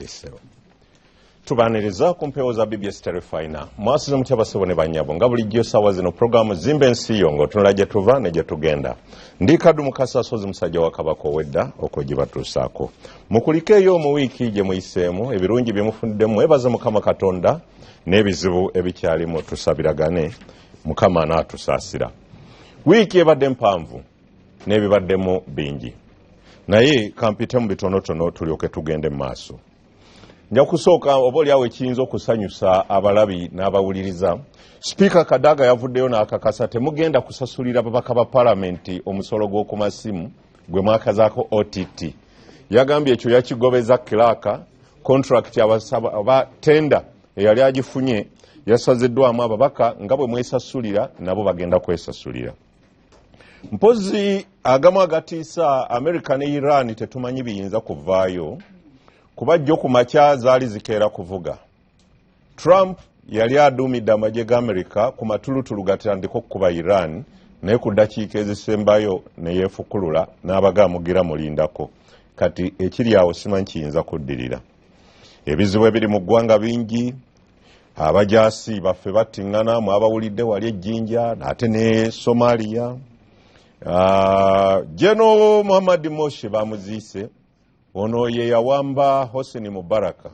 Kisero. Tubaniriza ku mpewo za BBS Terefina. Mwasize mutya basebo ne banyabo nga bulijjo sawa zino programu zimbe nsi yongo tunula gye tuva ne gye tugenda. Ndi Kaddu Mukasa Sozi musajja wa Kabaka owedda okugibatuusaako. Mukulikeeyo mu wiiki gye muyiseemu ebirungi bye mufunidde mwebaze Mukama Katonda n'ebizibu ebikyalimu tusabiragane Mukama anaatusaasira. Wiiki ebadde mpanvu n'ebibaddemu bingi. Naye kampite mu bitonotono tulyoke tugende mu maaso. Nja kusooka oboolyawo ekiyinza okusanyusa abalabi n'abawuliriza. Sipiika Kadaga yavuddeyo n'akakasa temugenda kusasulira babaka ba Paalamenti omusolo gw'oku masimu gwe mwakazaako OTT. Yagambye ekyo yakigobeza Kilaaka, contract aba tenda eyali agifunye yasaziddwamu ababaka nga bwe mwesasulira nabo bagenda kwesasulira. Mpozi agamu agatiisa America ne Iran tetumanyi biyinza kuvaayo kuba jjo ku makya zaali zikeera kuvuga. Trump yali aduumidde amagye ga America ku matulutulu gatandika okukuba Iran naye ku ddakiika ezisembayo ne yeefukulula n'abagaamugira mulindako. Kati ekiri awo simanyi kiyinza kuddirira. Ebizibu ebiri mu ggwanga bingi. Abajaasi baffe battiŋŋana mu abawulidde wali ejjinja ate ne Somalia. General Muhammad Moshe bamuziise. Ono ye yawamba Hosni Mubaraka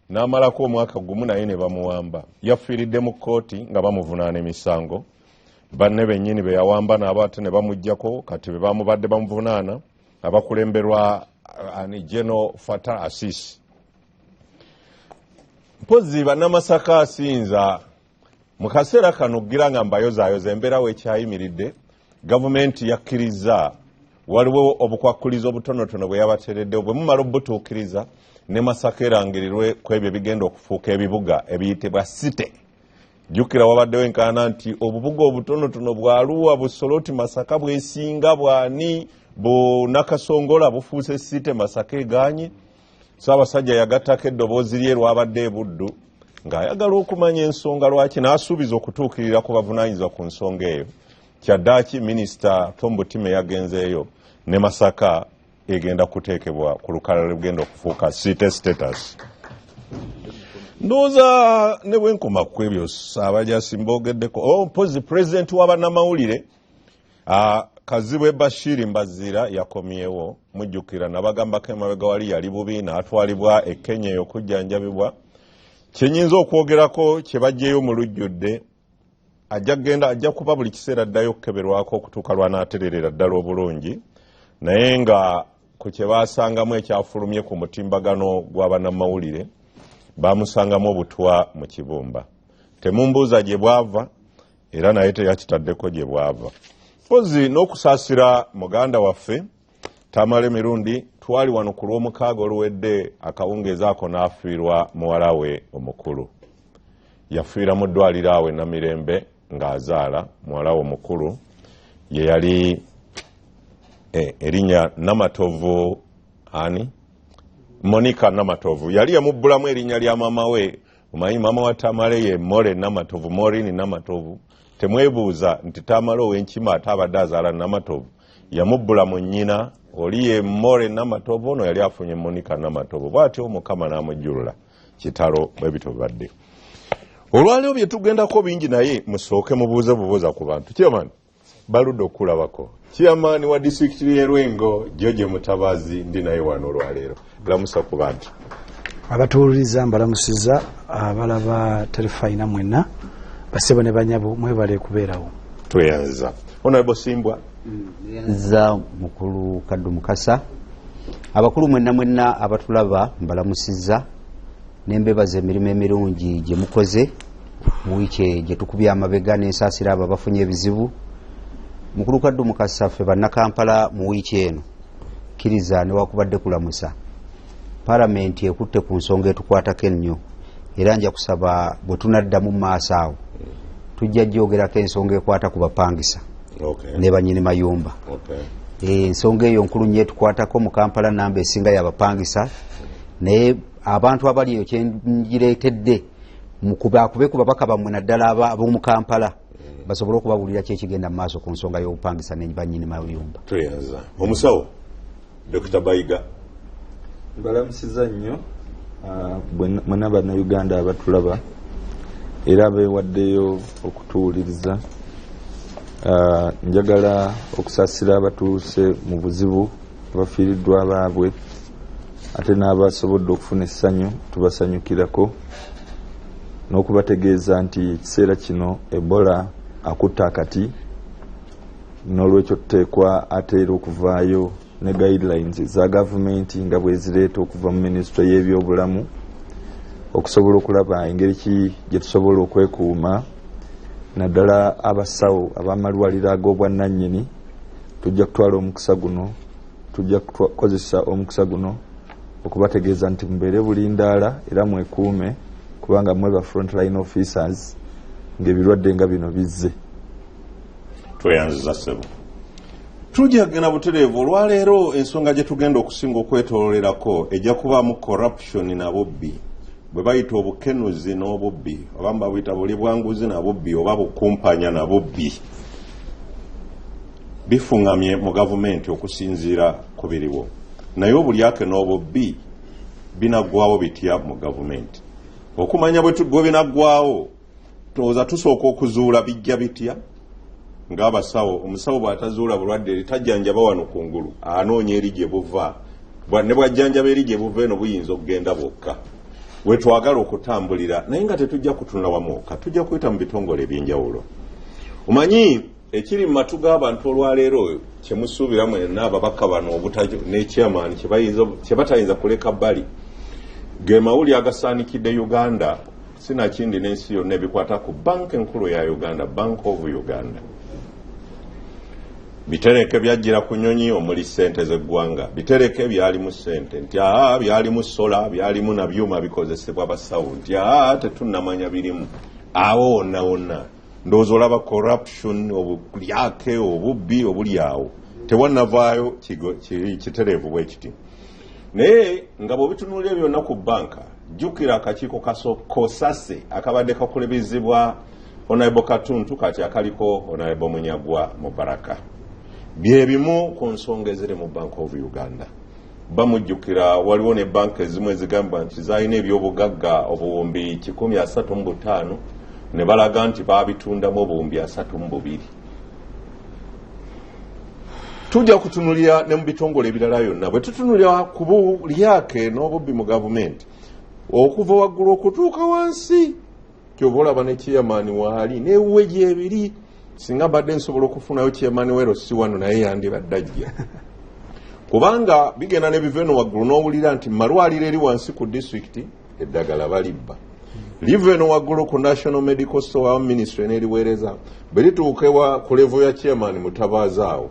n'amalako omwaka gumu naye ne bamuwamba. Yafiiridde mu kkooti nga bamuvunaana emisango. Banne bennyini be yawamba n'abo ate ne bamuggyako kati be bamubadde bamuvunaana abakulemberwa General Fatah Asisi. Mpozi bannamasaka asinza mu kaseera kano gira nga mbayozaayoza embeera weekyayimiridde. Gavumenti yakkiriza waliwo obukwakkulizo obutonotono bwe yabateredde bwe mumala obutuukiriza ne Masaka erangirirwe ku ebyo bigenda okufuuka ebibuga ebiyitibwa site. Jjukira wabaddewo enkaana nti obubuga obutonotono bwa Arua, Busoloti, Masaka bwesinga bwani Nakasongola bufuuse site Masaka eganye. Ssaabasajja yagattako eddoboozi lye lwabadde e Buddu ng'ayagala okumanya ensonga lwaki n'asuubiza okutuukirira ku bavunaanyizibwa ku nsonga eyo. Kyaddaaki Minisita Tom Butime yagenzeeyo ne Masaka egenda kuteekebwa ku lukalala lugenda okufuuka site status. Ndowooza ne bwe nkoma ku ebyo Ssaabajasi mboogeddeko. Mpozi Pulezidenti w'abannamawulire Kazibwe Bashir Mbazira yakomyewo. Mujjukira nabagambako emabega wali yali bubi n'atwalibwa e Kenya okujjanjabibwa. Kyenyinza okwogerako kye baggyeyo mu lujjudde ajja kuba buli kiseera addayo okukeberwako okutuuka lw'anaatererera ddala obulungi naye nga ku kye baasangamu ekyafulumye ku mutimbagano gw'abannamawulire baamusangamu obutwa mu kibumba. Temumbuuza gye bwava era naye teyakitaddeko gye bwava. Mpozi n'okusaasira muganda waffe Tamale Mirundi twali wano ku lw'omukaaga oluwedde akawungeeza ako n'afiirwa muwala we omukulu. Yafiira mu ddwaliro awe Namirembe ng'azaala muwala we omukulu ye yali erinnya Namatovu Monica Namatovu. Yali yamubbulamu erinnya lya maama we. Omanyi maama wa Tamale ye More Namatovu, Morini Namatovu. Temwebuuza nti Tamale ow'enkima ate abadde azaala Namatovu. Yamubbula mu nnyina oli ye More Namatovu, ono yali afunye Monica Namatovu. Bw'atyo Mukama n'amujjulula kitalo bwe bityo badde. Olwaleero bye tugendako bingi naye musooke mubuuze bubuuza ku bantu. Chairman baludde okulabako. Chairman wa district y'e Lwengo George Mutabazi ndi naye wano olwaleero. Lamusa ku bantu. Abatuuliriza mbalamusiza abalaba Terefina mwenna basebo ne banyabo mwebale kubeerawo. Tweyanza. Honorable Simbwa. Nza mukulu Kaddu Mukasa. Abakulu mwenna abatulaba mbalamusiza. Nembebaza emirimu emirungi gye mukoze mu wiiki gye tukubya amabega n'ensaasira abo abafunye ebizibu. Mukulu Kaddu Mukasa ffe bannakampala mu wiiki eno kkiriza newakubadde kulamusa Paalamenti ekutte ku nsonga etukwatako ennyo era nja kusaba bwe tunaddamu mu maaso awo tujja jjogerako ensonga ekwata ku bapangisa ne bannyini mayumba. Ensonga eyo nkulu nnyo etukwatako mu Kampala namba esinga y'abapangisa naye abantu abali eyo kyenjireetedde mukubakube ku babaka bammwe naddala ab'omu Kampala basobole okubawulira kyekigenda mu maaso ku nsonga y'obupangisa ne bannyini mayumba. Tweyanza. Omusawo Dr. Bayiga. Mbalamusiza nnyo mwena bannayuganda abatulaba era beewaddeyo okutuwuliriza. Njagala okusaasira abatuuse mu buzibu abafiiriddwa baabwe ate n'abasobodde okufuna essanyu tubasanyukirako n'okubategeeza nti ekiseera kino Ebola akutta akati, n'olwekyo tuteekwa ate era okuvaayo ne guidelines za gavumenti nga bwe zireeta okuva mu minisitule y'ebyobulamu okusobola okulaba engeri ki gye tusobola okwekuuma. Naddala abasawo ab'amalwaliro ag'obwannannyini tujja kutwala omukisa guno, tujja kukozesa omukisa guno okubategeeza nti mubeere bulindaala era mwekuume kubanga mmwe ba frontline officers ng'ebirwadde nga bino bizze. Tweyanziza ssebo. Tujja kugenda butereevu olwaleero ensonga gye tugenda okusinga okwetoololerako ejja kubaamu corruption na bubbi. Bwe bayita obukenuzi n'obubbi oba mbabuyita buli bwanguzi na bubbi oba bukumpanya na bubbi bifungamye mu gavumenti okusinziira ku biriwo, naye obulyake n'obubbi binaggwawo bitya mu gavumenti? Okumanya bwe binaggwawo tooza tusooka okuzuula bijja bitya ng'abasawo. Omusawo bw'atazuula bulwadde litajjanjaba wano ku ngulu anoonya eri gye buva, ne bwajjanjaba eri gye buva eno buyinza okugenda bwokka. We twagala okutambulira naye nga tetujja kutunula wamwoka, tujja kuyita mu bitongole eby'enjawulo. Omanyi ekiri mu matu g'abantu olwaleero kye musuubira mwenna ababaka bano ne chairman kye batayinza kuleka bbali ge mawuli agasaanikidde Uganda sinakindi n'ensi yonna ebikwata ku banka enkulu ya Uganda, Bank of Uganda. Bitereke byajjira ku nnyonyi omuli ssente z'eggwanga, bitereke byalimu ssente nti byalimu sola, byalimu na byuma bikozesebwa basawo nti tetunnamanya birimu. Awo wonna wonna ndowooza olaba corruption, obulyake, obubbi obuli awo tewannavaayo kitereevu bwe kiti. Naye nga bw'obitunuulira byonna ku banka, jjukira akakiiko kosase akabadde kakulebezebwa Honorable Katuntu kati akaliko Honorable Munyagwa Mubaraka. Bye bimu ku nsonga eziri mu Bank of Uganda. Bamujjukira waliwo ne banka ezimu ezigamba nti zaalina ebyobugagga obuwumbi 135 ne balaga nti baabitundamu obuwumbi 32. Tujja kutunulira ne mu bitongole ebirala byonna bwe tutunulira ku bulyake n'obubbi mu gavumenti okuva waggulu okutuuka wansi. Kyova olaba ne chairman waali n'ewuwe gyebiri. Singa badde nsobola okufunayo chairman wero si wano naye yandibadde ajja. Kubanga bigenda ne biveno waggulu n'owulira nti malwaliro eri wansi ku district eddagala balibba. Liveno waggulu ku National Medical Store Ministry n'eriweereza berituukewa ku level ya chairman mutabazaawo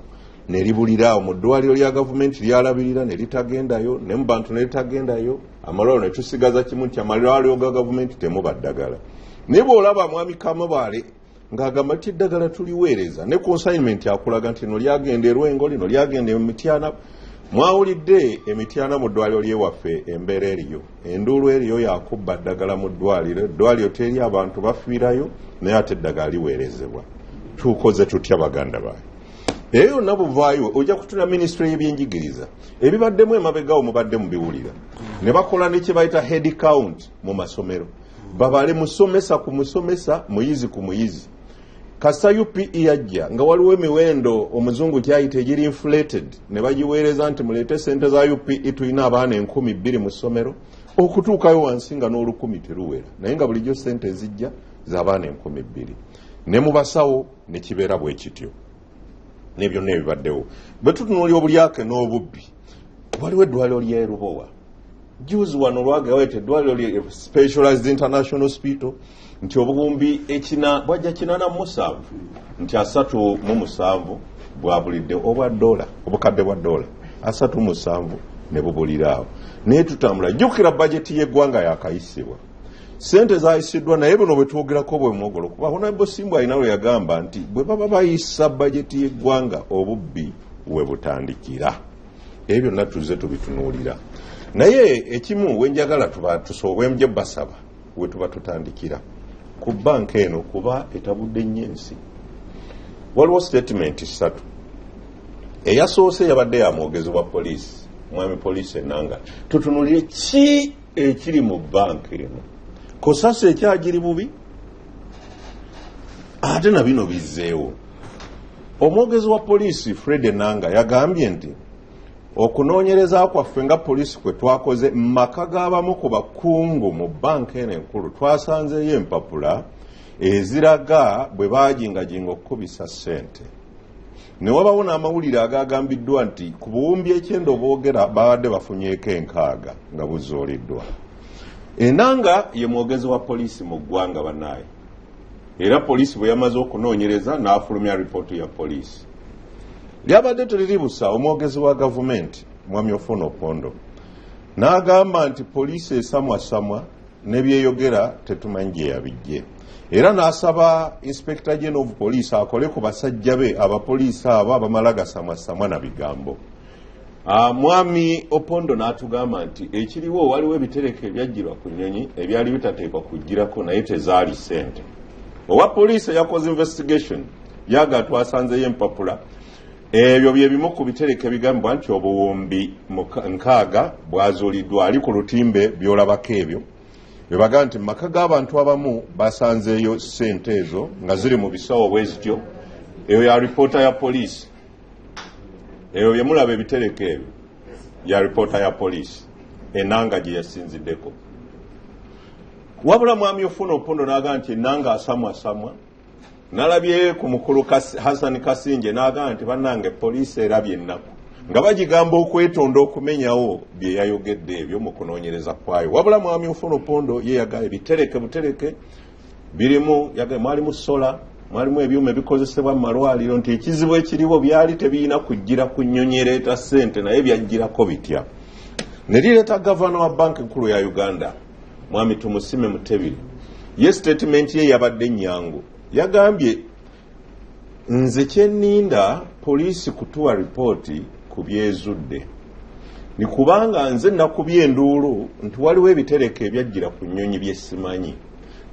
neribuliraawo mu ddwaliro lya gavumenti lyalabirira ne litagendayo ne mu bantu ne litagendayo amalwaliro ne tusigaza kimu nti amalwaliro ga gavumenti temubaddagala. Naye bw'olaba mwami Kamabaale ng'agamba nti eddagala tuliweereza ne consignment akulaga nti no lyagenda Rwengo lino lyagenda mu Mityana. Mwawulidde Emityana mu ddwaliro lyewaffe embeera eriyo, enduulu eriyo yakubba ddagala mu ddwaliro, eddwaliro teri abantu bafiirayo naye ate eddagala liweerezebwa. Tukoze tutya baganda bayo? Eyo yonna buvaayo ojja kutuna minisitule y'ebyenjigiriza ebibaddemu emabegawo mubadde mubiwulira ne bakola ne kye bayita head count mu masomero, babale musomesa ku musomesa, muyizi ku muyizi. Kasa UPE yajja nga waliwo emiwendo omuzungu kyayita egiri inflated ne bagiweereza nti muleete sente za UPE tulina abaana 2,000 mu ssomero okutuukayo wansi nga n'olukumi teruwera naye nga bulijjo sente zijja z'abaana 2,000 ne mu basawo ne kibeera bwe kityo. Ne byonna ebibaddewo bwe tutunuulira obulyake n'obubbi waliwo eddwaliro ly'e Lubowa. Juzi wano lwagawete eddwaliro lye Specialized International Hospital nti obuwumbi bwajja 87 nti 37 bwabulidde obwa dola, obukadde bwa dola 37 ne bubuliraawo. Naye tutambula, jjukira bajeti y'eggwanga yakayisibwa, sente zayisiddwa naye buno bwe twogerako bwe mwogolo kuba Honorable Simbu alina lwe yagamba nti bwe baba bayisa bajeti y'eggwanga obubbi we butandikira. Ebyo byonna tuze tubitunuulira. Naye ekimu wenjagala wemuje basaba we tuba tutandikira ku banka eno kuba etabudde nnyo ensi. Waliwo statement 3 eyasoose yabadde ya mwogezi wa poliisi, mwami poliisi Enanga. Tutunulire ki ekiri mu banka eno kosasa ekyagiri bubi ate na bino bizzeewo. Omwogezi wa poliisi Fred Enanga yagambye nti okunoonyereza kwaffe nga poliisi kwe twakoze mu maka g'abamu ku bakungu mu banka eno enkulu twasanzeeyo empapula eziraga bwe baajingajinga okukubisa ssente. Ne wabawo n'amawulire agagambiddwa nti ku buwumbi 9 boogera babadde bafunyeeko 6 nga buzooliddwa. Enanga ye mwogezi wa poliisi mu ggwanga bannaaye. Era poliisi bwe yamaze okunoonyereza n'afulumya ripooti ya poliisi. Lyabadde teriri busa omwogezi wa gavumenti Mwami Ofono Opondo n'agamba nti poliisi esamwasamwa n'ebyeyogera tetumanyi gye yabijje. Era n'asaba Inspector General of Police akole ku basajja be abapoliisi abo abamala gasamwasamwa na bigambo. Mwami Opondo n'atugamba nti ekiriwo waliwo ebitereke ebyajjirwa ku nnyonyi ebyali bitateekwa kujjirako naye tezaali ssente. Owa poliisi yakoze investigation yaga twasanzeyo empapula ebyo bye bimu ku bitereke bigambibwa nti obuwumbi 6 bwazuuliddwa ali ku lutimbe byolabako ebyo. Bebaga nti maka g'abantu abamu basanzeeyo ssente ezo nga ziri mu bisawo bwe zityo. Eyo ya ripoota ya poliisi. Eyo bye mulaba ebitereke ebyo ya ripoota ya poliisi. Enanga gye yasinziddeko. Wabula Mwami Ofono Opondo n'agamba nti Enanga asamwasamwa. Nalabye ku mukulu Hassan Kasinje n'agamba nti bannange poliisi erabye ennaku nga bagigamba okwetonda okumenyawo bye yayogedde ebyo mu kunoonyereza kwayo. Wabula Mwami Ofono Opondo ye yagala ebitereke butereke birimu mwalimu sola mwalimu ebyuma ebikozesebwa mu malwaliro nti ekizibu ekiriwo byali tebiyina kujjira ku nnyonyi ereeta ssente naye byajjirako bitya. Ne lireeta gavana wa banka enkulu ya Uganda Mwami Tumusime Mutebiri ye statement ye yabadde nnyangu. Yagambye nze kyenninda poliisi kutuwa ripooti ku byezudde ni kubanga nze nakubye enduulu nti waliwo ebitereke ebyajjira ku nnyonyi bye simanyi.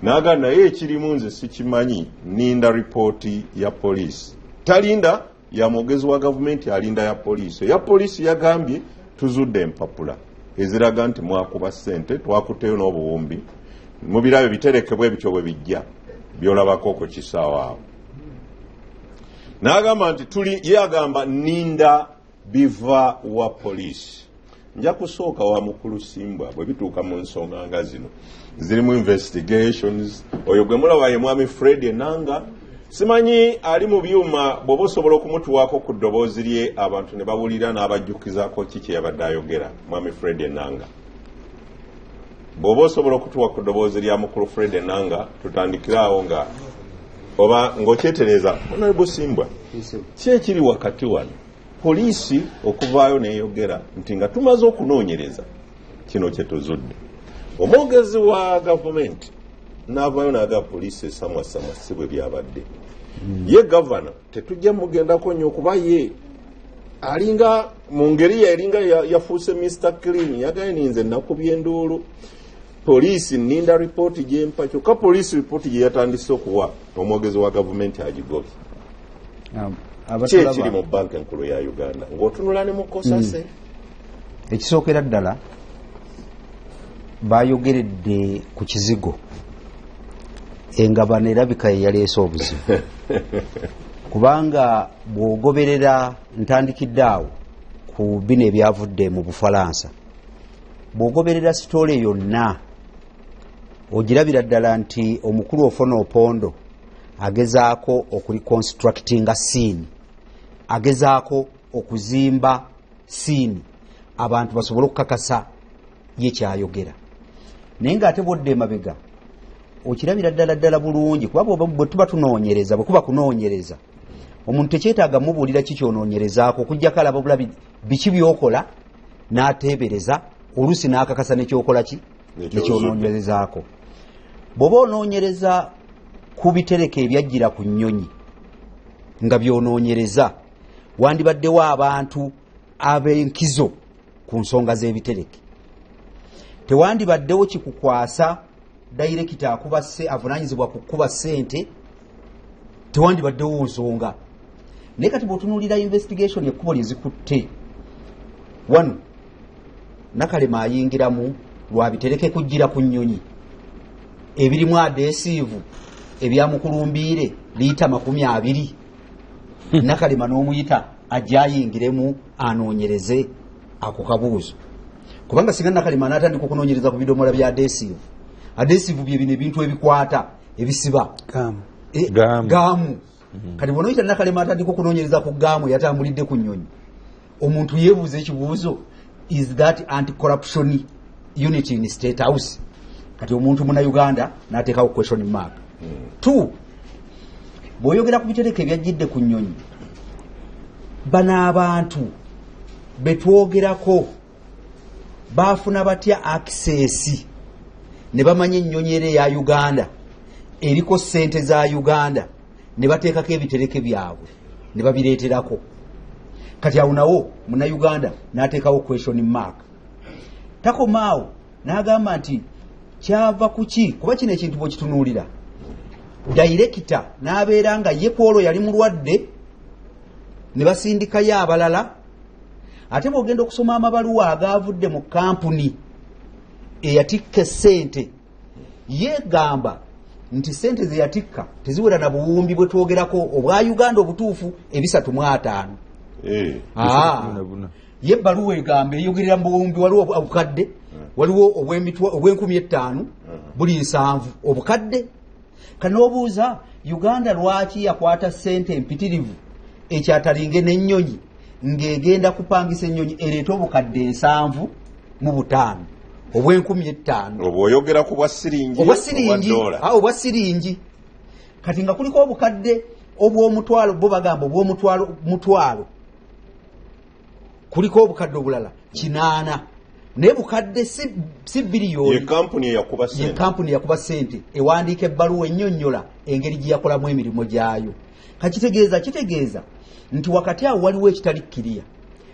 N'agamba naye ekirimu nze sikimanyi, ninda ripooti ya poliisi. Talinda ya mwogezi wa gavumenti, alinda ya poliisi. Ya poliisi yagambye tuzudde empapula eziraga nti mwakuba ssente twakuteyo n'obuwumbi mu birabe bitereke bwe bityo bwe bijja byolabako ku kisaawa awo. N'agamba nti yagamba ninda biva wa poliisi. Nja kusooka wa mukulu Simbwa bwe bituuka mu nsonga nga zino zirimu investigations. Oyo gwe mulaba ye Mwami Fred Enanga. Simanyi ali mu byuma bw'oba osobola okumutuwaako ku ddoboozi lye abantu ne bawulira n'abajjukizaako ki kye yabadde ayogera Mwami Fred Enanga. Bw'oba osobola okutuwa ku ddoboozi lya mukulu Fred Enanga tutandikiraawo nga oba ng'okyetereza Honorable Simbwa ki ekiri wakati wano poliisi okuvaayo n'eyogera nti nga tumaze okunoonyereza kino kye tuzudde. Omwogezi wa gavumenti n'avaayo n'aga poliisi esamwasamwa si bwe byabadde. Ye gavana tetujja mugendako nnyo kuba ye alinga mu ngeri eringa yafuuse Mr. Clean yagaye ninze nakubye enduulu poliisi ninda ripooti gyempa kyokka poliisi ripooti gye yatandise okuwa omwogezi wa gavumenti agigobye. Kyekiri mu banka enkulu ya Uganda ng'otunula ne mukosase. Ekisookera ddala bayogeredde ku kizigo engabano erabika ye yaleese obuzibu kubanga bw'ogoberera ntandikidde awo ku bino ebyavudde mu Bufalansa, bw'ogoberera sitoole yonna ogirabira ddala nti omukulu Ofono Opondo agezaako okureconstructinga scene, agezaako okuzimba scene abantu basobole okukakasa ye kyayogera. Naye ng'ate bwodde emabega okirabira ddala bulungi kuba bwe tuba tunoonyereza, bwe kuba kunoonyereza omuntu tekyetaaga mubuulira ki kyonoonyerezaako okujjako alaba bulabi biki byokola n'ateebereza oluusi n'akakasa nekyokola ki nekyonoonyerezaako. Bw'oba onoonyereza ku bitereke ebyajjira ku nnyonyi nga byonoonyereza wandibaddewo abantu ab'enkizo ku nsonga z'ebitereke. Tewandibaddewo kikukwasa dayirekita akuba avunaanyizibwa ku kukuba ssente, tewandibaddewo nsonga. Naye kati bw'otunuulira investigation ekkubo lye zikutte wano Nakalema ayingiramu lwabitereke kujjira ku nnyonyi ebirimu adesiivu ebyamukulumbiire liita 20 Nakalema n'omuyita ajja ayingiremu anoonyereze ako kabuuzo kubanga singa Nakalema n'atandika okunoonyereza ku bidomola bya adesiivu bye bino ebintu ebikwata ebisiba gaamu kati bw'onoyita Nakalema atandika okunoonyereza ku gaamu yatambulidde ku nnyonyi omuntu yeebuuza ekibuuzo is that anti-corruption unity in State House kati omuntu muna Uganda n'ateekawo question mark 2 bw'oyogera ku bitereke ebyajjidde ku nnyonyi bano abantu betwogerako baafuna batya access ne bamanya ennyonyi ere ya Uganda eriko ssente za Uganda ne bateekako ebitereke byabwe ne babireeterako kati awo nawo muna Uganda n'ateekawo question mark takomaawo n'agamba nti kyava kuki kuba kino ekintu bw'okitunuulira director n'abeera nga ye kwolwo yali mulwadde ne basindikayo abalala ate bw'ogenda okusoma amabaluwa agaavudde mu kampuni eyatikka essente yeegamba nti ssente ze yatikka teziwera na buwumbi bwe twogerako obwa Uganda obutuufu 305 ye ebbaluwa egamba eyogerera mu buwumbi waliwo obukadde waliwo obw'50,000 buli 7 obukadde kanoobuuza Uganda lwaki yakwata ssente empitirivu ekyatalinge n'ennyonyi ng'egenda kupangisa ennyonyi ereeta obukadde 7 mu 5 obw'50,000 obwoyogera ku bwa siringi obwa siringi kati nga kuliko obukadde obw'omutwalo bo bagamba obw'omutwalo kuliko obukadde obulala 8 naye bukadde si biliyoni ye kampuni yakuba ssente ewandiika ebbaluwa ennyonnyola engeri gye yakolamu emirimu gyayo kitegeeza nti wakati awo waliwo ekitali kkiriya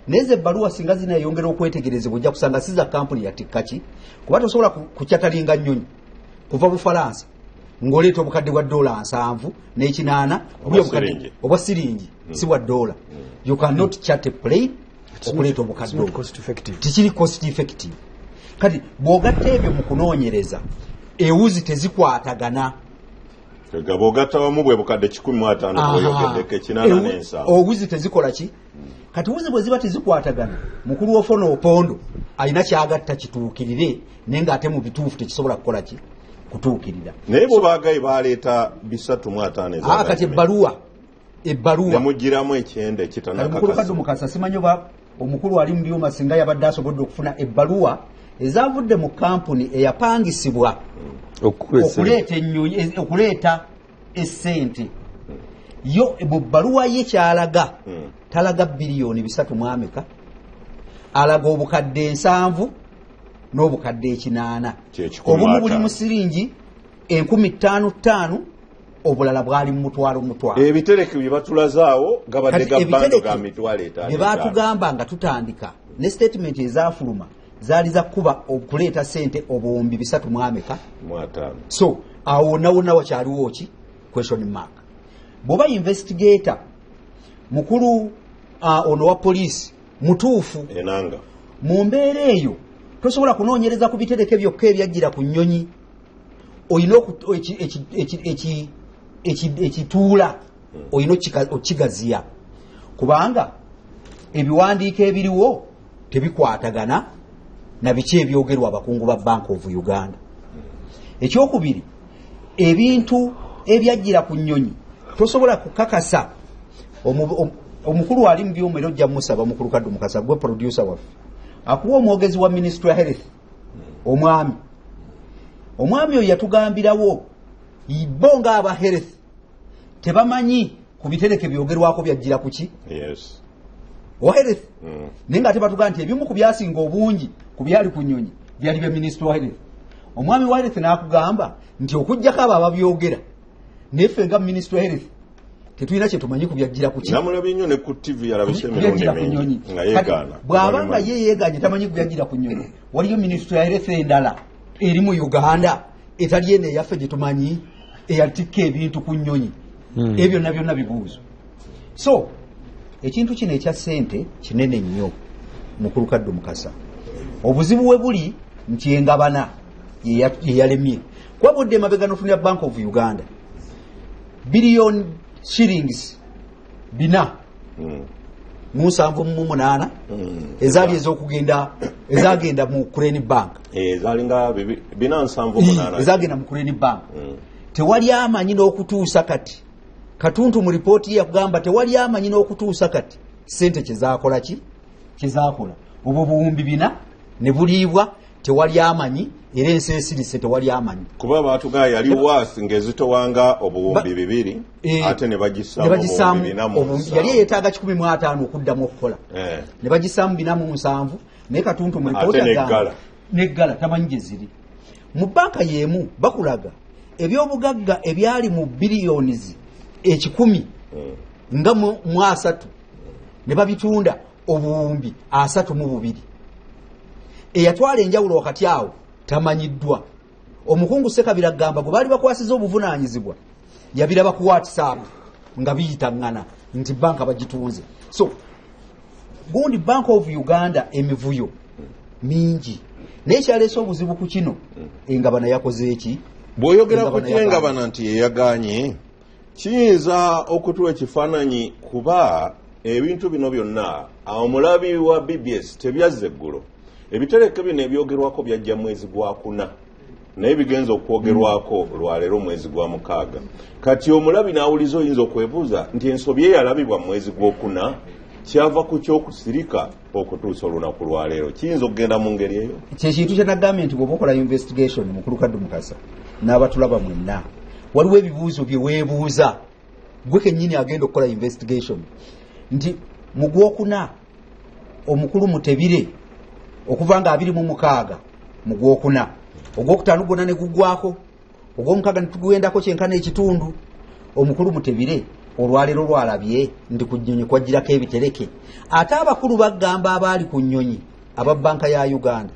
nezo ebbaluwa singa zinayongera okwetegerezebwa ojja kusanga si za kampuni yatikkaki kuba tosobola kukyatalinga nnyonyi kuva Bufalansa ng'oleeta obukadde bwa $7 n'ekinaana obwa siringi si bwa $. You cannot chat a plane okuleeta obukadde tikiri cost effective kati bw'ogatta ebyo mu kunoonyereza ewuzi tezikwatagana bw'ogatta wamu bwe bukadde 15 bw'oyogeddeko ekinana n'ensa owuzi tezikola ki kati wuzi bwe ziba tezikwatagana mukulu ofona opondo alina kyagatta kituukirire naye ng'ate mu bituufu tekisobola kukola ki kutuukirira naye bwe baagayi baleeta 305 kati ebbaluwa nemugiramu ekyenda mukulu kaddu mukasa simanyi oba omukulu ali mu byuma singa yabadde asobodde okufuna ebbaluwa ezavudde mu kampuni eyapangisibwa okuleeta essente yo mu bbaluwa ye kyalaga talaga biliyoni 3 alaga obukadde 7 n'obukadde 8 obumu buli mu siringi 15,500 obulala bwali mu mutwalo ebitereke bye batulazaawo gabadde gabbando ga mitwalo 5 bye baatugamba nga tutandika ne statement ezaafuluma zaali za kuba okuleeta ssente obuwumbi 305 so awo wonna wakyaliwo ki question mark bw'oba investigator mukulu ono wa poliisi mutuufu enanga mu mbeera eyo tosobola kunoonyereza ku bitereke byokka ebyajjira ku nnyonyi olina ekituula olina okigaziya kubanga ebiwandiiko ebiriwo tebikwatagana na biki ebyogerwa abakungu ba Bank of Uganda. Ekyokubiri ebintu ebyajjira ku nnyonyi tosobola kukakasa omukulu ali mu byomero ojja musaba mukulu kaddu mukasa gwe producer waffe akuwa omwogezi wa Ministry of Health omwami oyo yatugambirawo ibonga aba health tebamanyi ku bitereke byogerwako byajjira kuki wa health nenga ate batuga nti ebimu ku byasinga obungi ku byali ku nnyonyi byali bya Ministry of Health. Omwami wa health n'akugamba nti okujjako abo ababyogera neffe nga Ministry of Health tetulina kye tumanyi ku byajjira kuki namulabye nnyo ne ku TV yalabise emirundi mingi nga yeegaana bw'abanga ye yeeganye tamanyi ku byajjira ku nnyonyi waliyo Ministry of Health endala eri mu Uganda etali eno eyaffe gye tumanyi eyatikka ebintu ku nnyonyi ebyo byonna bibuuzo. So ekintu kino ekya ssente kinene nnyo mukulu kaddu mukasa obuzibu we buli nti engabana yeyalemye kwabudde emabega n'otunira Bank of Uganda billion shillings 4.78 ezaali ezagenda mu Crane Bank ezalinga 4.78 ezagenda mu Crane Bank tewali amanyi n'okutuusa kati Katuntu mu ripooti yakugamba tewali amanyi n'okutuusa kati sente kyezakola obwo buwumbi 4 ne buliibwa tewali amanyi era ensi esirise tewali amanyi kuba baatugaa yali waasi ng'ezitowanga obuwumbi 2 ate ne bagisaamu yali yeetaaga 15 okuddamu okukola ne bagisaamu 47 naye Katuntu mu ripooti agamba neggala tamanyi gye ziri mu banka y'emu bakulaga ebyobugagga ebyali mu billions 10 nga mu 3 ne babitunda obuwumbi 32 eyatwala enjawulo wakati awo tamanyiddwa omukungu Ssekabira agamba gwe baali bakwasiza obuvunaanyizibwa yabiraba ku WhatsApp nga biyitaŋŋana nti banka bagitunze so gundi Bank of Uganda emivuyo mingi naye kyaleese obuzibu ku kino engabana yakoze eki bw'oyogera ku kyengabana nti yeyaganye kiyinza okutuwa ekifaananyi kuba ebintu bino byonna omulabi wa BBS tebyazza eggulo ebitereke bino ebyogerwako byajja mwezi gwa 4 naye bigenza okwogerwako lwaleero mwezi gwa 6 kati omulabi n'awuliza oyinza okwebuuza nti ensobi eyalabibwa mwezi gw'okuna kyava ku kyokusirika okutuusa olunaku lwaleero kiyinza okugenda mu ngeri eyo kyekintu kyenagambye nti bw'oba okola investigation mukulu Kaddu Mukasa n'abatulaba mwenna waliwo ebibuuzo bye weebuuza gwe kennyini agenda okukola investigation nti mu gwokuna omukulu Mutebire okuva nga 26 mu gwokuna ogwokutaano gwonna ne gugwako ogw'omukaaga ne tugwendako kyenkana ekitundu omukulu Mutebire olwaleero lwalabye ndi ku nnyonyi kwajjirako ebitereke ate abakulu bagamba abaali ku nnyonyi aba banka ya Uganda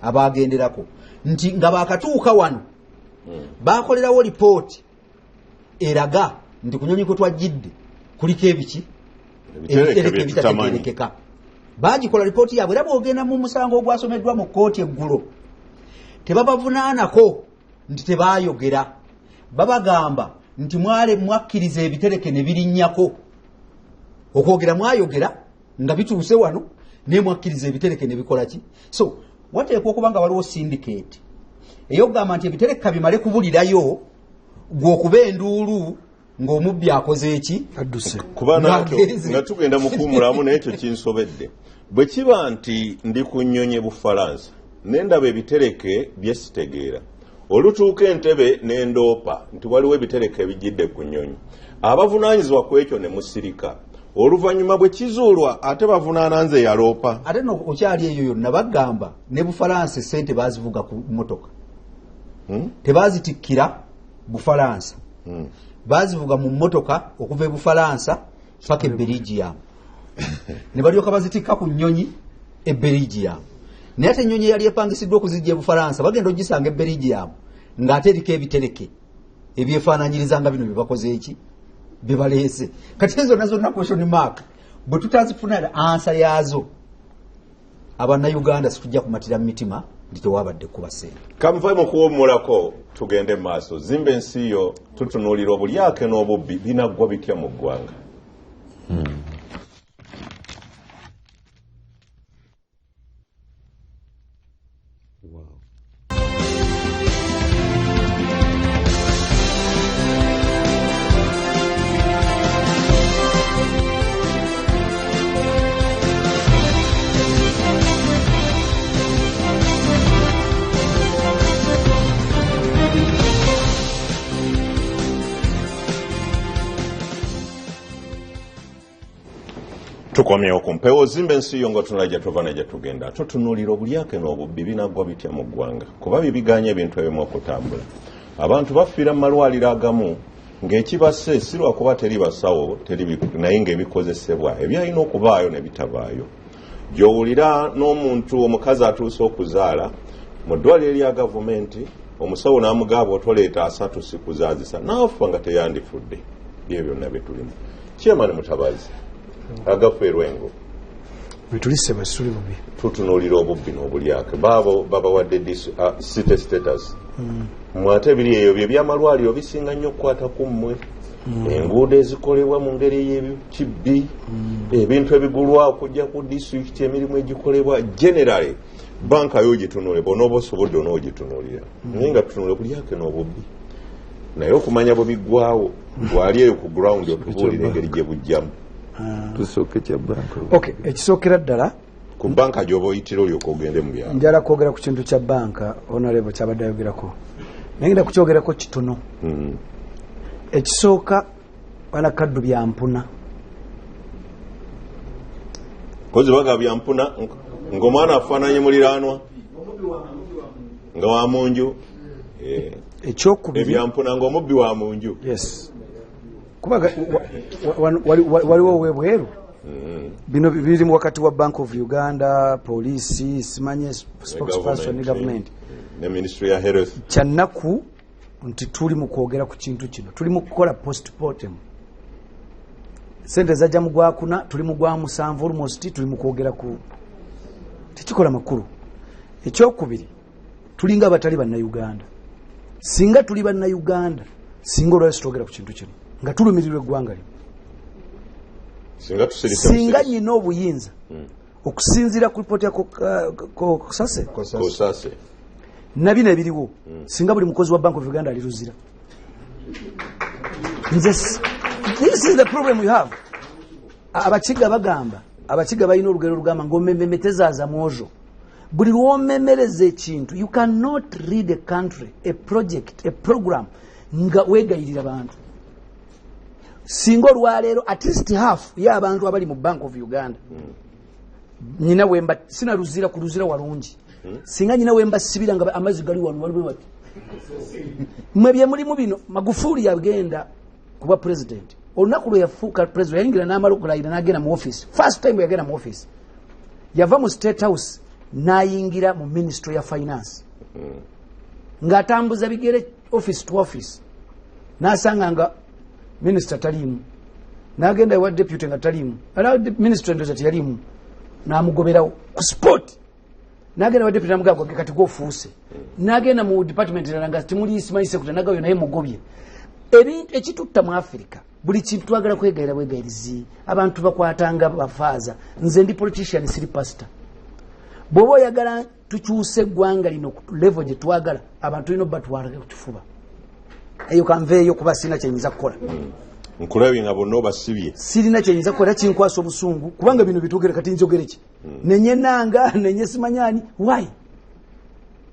abagenderako nti nga bakatuuka wano bakolerawo lipooti eraga nti ku nnyonyi kwe twajjidde kuliko ebiki ebitereke ebitategerekeka bagikola lipooti yaabwe era bw'ogenda mu musango ogwasomeddwa mu kkooti eggulo tebabavunaanako nti tebaayogera babagamba nti mwakkiriza ebitereke ne birinnyako okwogera mwayogera nga bituuse wano naye mwakkiriza ebitereke ne bikola ki so wateekwa okuba nga waliwo syndicate eyokugamba nti ebitereka bimale kubulirayo gw'okuba enduulu ng'omubbi akoze eki adduse kuba nakyo nga tugenda mu kuwumulamu n'ekyo kinsobedde bwe kiba nti ndi ku nnyonyi Bufalansa nendaba ebitereke bye sitegeera olutuuka entebe n'endoopa nti waliwo ebitereke ebijjidde ku nnyonyi abavunaanyizibwa ku ekyo ne musirika oluvannyuma bwe kizuulwa ate bavunaana nze yaloopa ate no okyali eyo yonna bagamba ne Bufalansa essente baazivuga ku mmotoka tebazitikkira Bufalansa baazivuga mu mmotoka okuva e Bufalansa paka e Belgium ne balyoka bazitikka ku nnyonyi e Belgium naye ate ennyonyi yali epangisiddwa okuzijja e Bufalansa bagenda ogisanga e Belgium ng'ate eriko ebitereke ebyefaananyiriza nga bino bye bakoze eki bye baleese kati ezo nazo zonna question mark bwe tutazifuna ansa yaazo Abannayuganda situjja kumatira mu mitima nti tewabadde kuba ssente kamuve mu kuwummulako tugende mu maaso zimba ensi yo tutunuulira obulyake n'obubbi binaggwa bitya mu ggwanga tukomyewo ku mpewo zimba ensi yo nga tunula gye tuva ne gye tugenda tutunuulira obulyake n'obubbi binaggwa bitya mu ggwanga kuba bibiganya ebintu ebimu okutambula abantu bafiira mu malwaliro agamu ng'ekibasse si lwakuba teri basawo naye ng'ebikozesebwa ebyalina okubaayo ne bitabaayo gy'owulira n'omuntu omukazi atuuse okuzaala mu ddwaliro erya gavumenti omusawo n'amugamba otoleeta 3 si kuzaazisa n'afa nga teyandifudde bye byonna bye tulimu Chairman Mutabazi agafu erwengo Wetulise basuli bubi. Tutunuulira obubbi n'obulyake baabo babawadde city status mwate biri eyo bye byamalwaliro bisinga nnyo okukwata ku mmwe enguudo ezikolebwa mu ngeri y'ekibbi ebintu ebigulwa okujja ku disitulikiti emirimu egikolebwa generally banka yo gitunule bonooba osobodde onoogitunuulira naye nga tutunule bulyake n'obubbi naye okumanya bubiggwawo bwali eyo ku ground otubuulira engeri gye bujjamu tusooke kya banka Okay, ekisookera ddala ku banka gy'oba oyitira olyoka ogende mu byalo njala kwogera ku kintu kya banka honorable kyabadde ayogerako naye ngenda kukyogerako kitono ekisooka bana kaddu bya mpuna kozi baga bya mpuna ng'omwana afaananye muliraanwa nga wa munju ekyokubiri ebyampuna ng'omubbi wa munju yes kubaga waliwo webweru bino biri mu wakati wa Bank of Uganda police simanye spokesperson ne government ne ministry ya health kyannaku nti tuli mu kwogera ku kintu kino tuli mu kukola postmortem sente zajja mu gwakuna tuli mu gwa musanvu almost tuli mu kwogera ku tikikola makulu ekyokubiri tulinga abatali banna Uganda singa tuli banna Uganda singa olwaleero tutogera ku kintu kino nga tulumirirwa eggwanga lino singa nyina obuyinza okusinziira ku lipoota ya Kosase nabino ebiriwo singa buli mukozi wa Bank of Uganda aliruzira this is the problem we have abakiga bagamba abakiga balina olugero lugamba ng'omemmetezaaza mwojo buli lw'omemereza ekintu you cannot lead a country a project a program nga weegayirira bantu singa olwaleero at least half y'abantu abali mu Bank of Uganda nyina wemba sinaluzira kuluzira walungi singa nyina wemba sibira nga amazzi gali wano waliwo bati mwe bye mulimu bino Magufuli yagenda kuba president olunaku lwe yafuuka president yayingira n'amala okulayira n'agenda mu office first time yagenda mu office yava mu state house n'ayingira mu ministry ya finance ng'atambuza bigere office to office n'asanga nga minister talimu n'agenda ewa deputy nga talimu ala minister ndoza tiyalimu n'amugoberawo ku sport n'agenda wa deputy n'amugamba kati gwofuuse n'agenda mu department endala nga timuli simanyi secretary n'agayo naye mugobye ebintu ekitutta mu Africa buli kintu twagala kwegayira bwegayirizi abantu bakwatanga bafaaza nze ndi politician siri pastor bw'oba oyagala tukyuse eggwanga lino ku level gye twagala abantu lino batwalage ku kifuba eyo kanveeyo kuba sirina kyenyinza kukola nkulabye nga bonna obasibye sirina kyenyinza kukola kinkwasa obusungu kubanga bino bitwogere kati njogere ki nenye nanga nenye simanyani why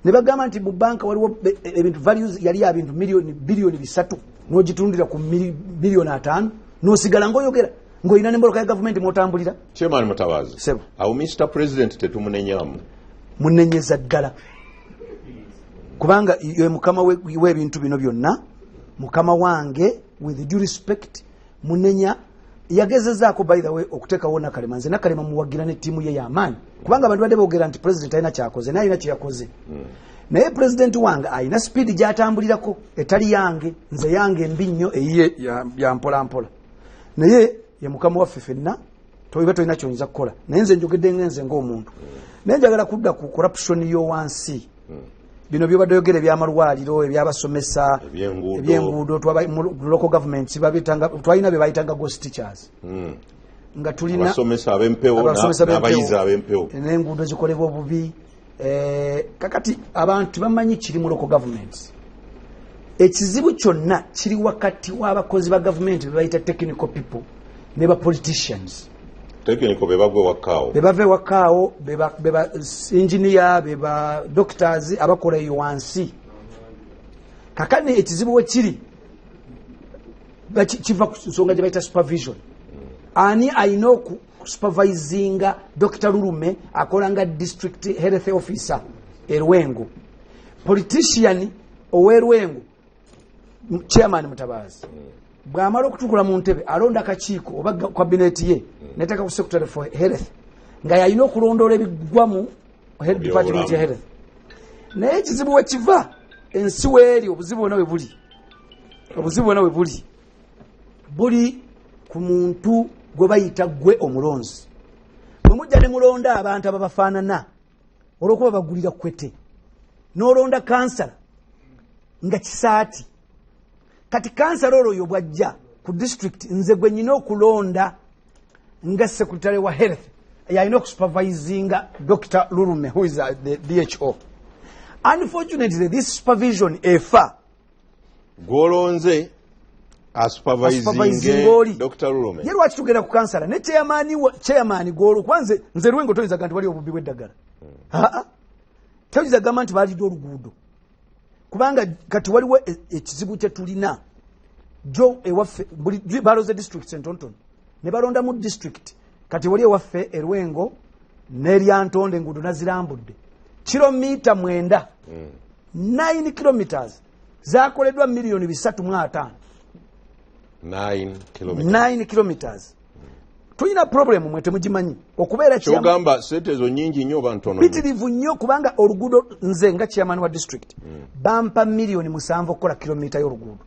ne bagamba nti mu banka waliwo ebintu values yali ya bintu bilioni 3 n'ogitundira ku bilioni 5 n'osigala ng'oyogera ng'olina n'emboloka ya gavumenti mw'otambulira. Chairman Mutabazi, Sebo. Awo Mr. President tetumunenyamu. Munenyeza ddala. Kubanga ye mukama w'ebintu bino byonna, mukama wange with due respect munenya yagezezaako by the way okuteekawo Nakalema. Nze Nakalema muwagira ne ttiimu ye y'amaanyi. Kubanga abantu badde boogera nti president alina kyakoze naye alina kye yakoze. Naye president wange alina speed gy'atambulirako etali yange, nze yange embi nnyo eyiye ya mpola mpola. Naye ye mukama waffe ffenna toyiba tolina ky'oyinza kukola. Naye nze njogedde ngenze ng'omuntu. Naye njagala kudda ku corruption y'owansi. Bino byobadde yogera ebyamalwaliro, ebyabasomesa, ebyenguudo, local governments babitanga, twalina bye bayitanga ghost teachers. Nga tulina abasomesa ab'empewo n'abayizi ab'empewo. N'enguudo zikolebwa obubi. Kakati abantu bamanyi kiri mu local governments. Ekizibu kyonna kiri wakati w'abakozi ba government be bayita technical people ne ba politicians. Technical be bagwe wakaawo. Be bave wakaawo, beba engineer, beba doctors abakola eyo wansi. Kakane ekizibu we kiri kiva ku nsonga gye bayita supervision. Ani alina supervisinga Dr. Lulume akola nga district health officer Erwengo. Politician owerwengo chairman Mutabazi. Bw'amala okutukula mu ntebe alonda akakiiko oba cabinet ye neteka ku secretary for health nga yalina okulondoola ebigwa mu health department ya health. Naye ekizibu we kiva ensi weeri obuzibu bwonna we buli. Obuzibu bwonna we buli. Buli ku muntu gwe bayita gwe omulonzi. Bwe mujja mujja ne mulonda abantu ababafaanana olw'okuba bagulira kwete n'olonda kansala nga kisaati kati kansala olwo bwajja ku district nze gwe nyina okulonda nga secretary wa health yalina okusupervisinga Dr. Lurume who is the DHO. Unfortunately this supervision efa gwolonze asupervising Dr. Lurume ye lwaki tugenda ku kansala ne chairman gwolo kwanze nze Lwengo toyiza gantu wali obubbi bw'eddagala toyiza gamba nti balidde oluguudo kubanga kati waliwo ekizibu kye tulina jo ewaffe buli baloze district entontono ne balonda mu district kati wali ewaffe Lwengo n'eryantonde enguudo nazirambudde kilomita 9 kilometers zakoleddwa milioni 3.5 9 kilometers tulina problem mwe temugimanyi okubeera kyogamba sente ezo nyingi nnyo bantono bitirivu nnyo kubanga oluguudo nze nga chairman wa district bampa milioni 7 okukola kilomita y'oluguudo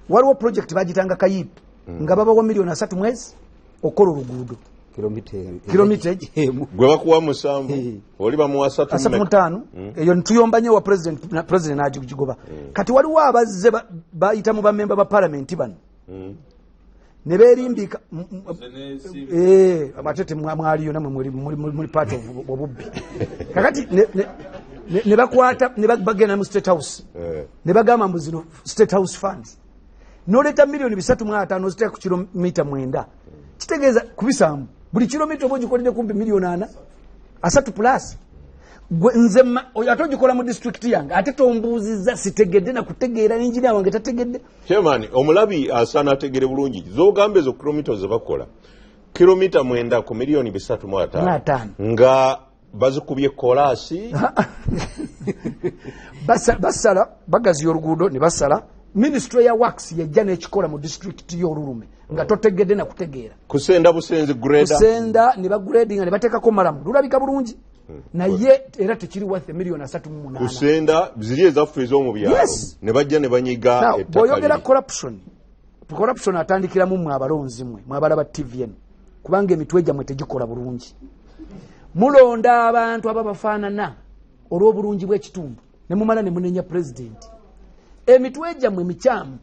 waliwo project bagitanga Kayipu nga babawo milioni 3 mwezi okukola oluguudo kilomita gwe bakuwa 7 oli bamuwa 3.5 eyo ntuyomba nnyo wa president n'agigoba kati waliwo abazze bayita mu bamemba ba parliament bano ne beerimbika amatete mwaliyo namwe muli part of obubbi kakati ne bakwata ne bagenda mu state house ne bagamba mbu zino state house funds noleta milioni 3.5 ziteka ku kilomita 9 kitegeeza kubisamu buli kilomita obo gikolere kumpi milioni 4 3 plus nze atogikola mu district yange ate tombuuziza sitegedde na kutegeera n'engineer wange tategedde chairman omulabi asaana ategere bulungi zogamba ezo kilomita ze bakola kilomita 9 ku milioni 3.5 nga bazikubye kolasi basala bagazi y'oluguudo ne basala ministry ya works yajja n'ekikola mu district y'Olulume nga totegedde na kutegeera kusenda busenzi grader kusenda ne bagradinga ne bateekako malamu lulabika bulungi naye era tekiri worth milioni 3.8 kusenda ziri ezaffe ez'omu byalo ne bajja ne banyiga ettaka bw'oyogera corruption atandikiramu mwe abalonzi mwe abalaba TVN kubanga emitwe gyammwe tegikola bulungi mulonda abantu ababafaanana olw'obulungi bw'ekitundu ne mumala ne munenya president emitwe gyammwe mikyamu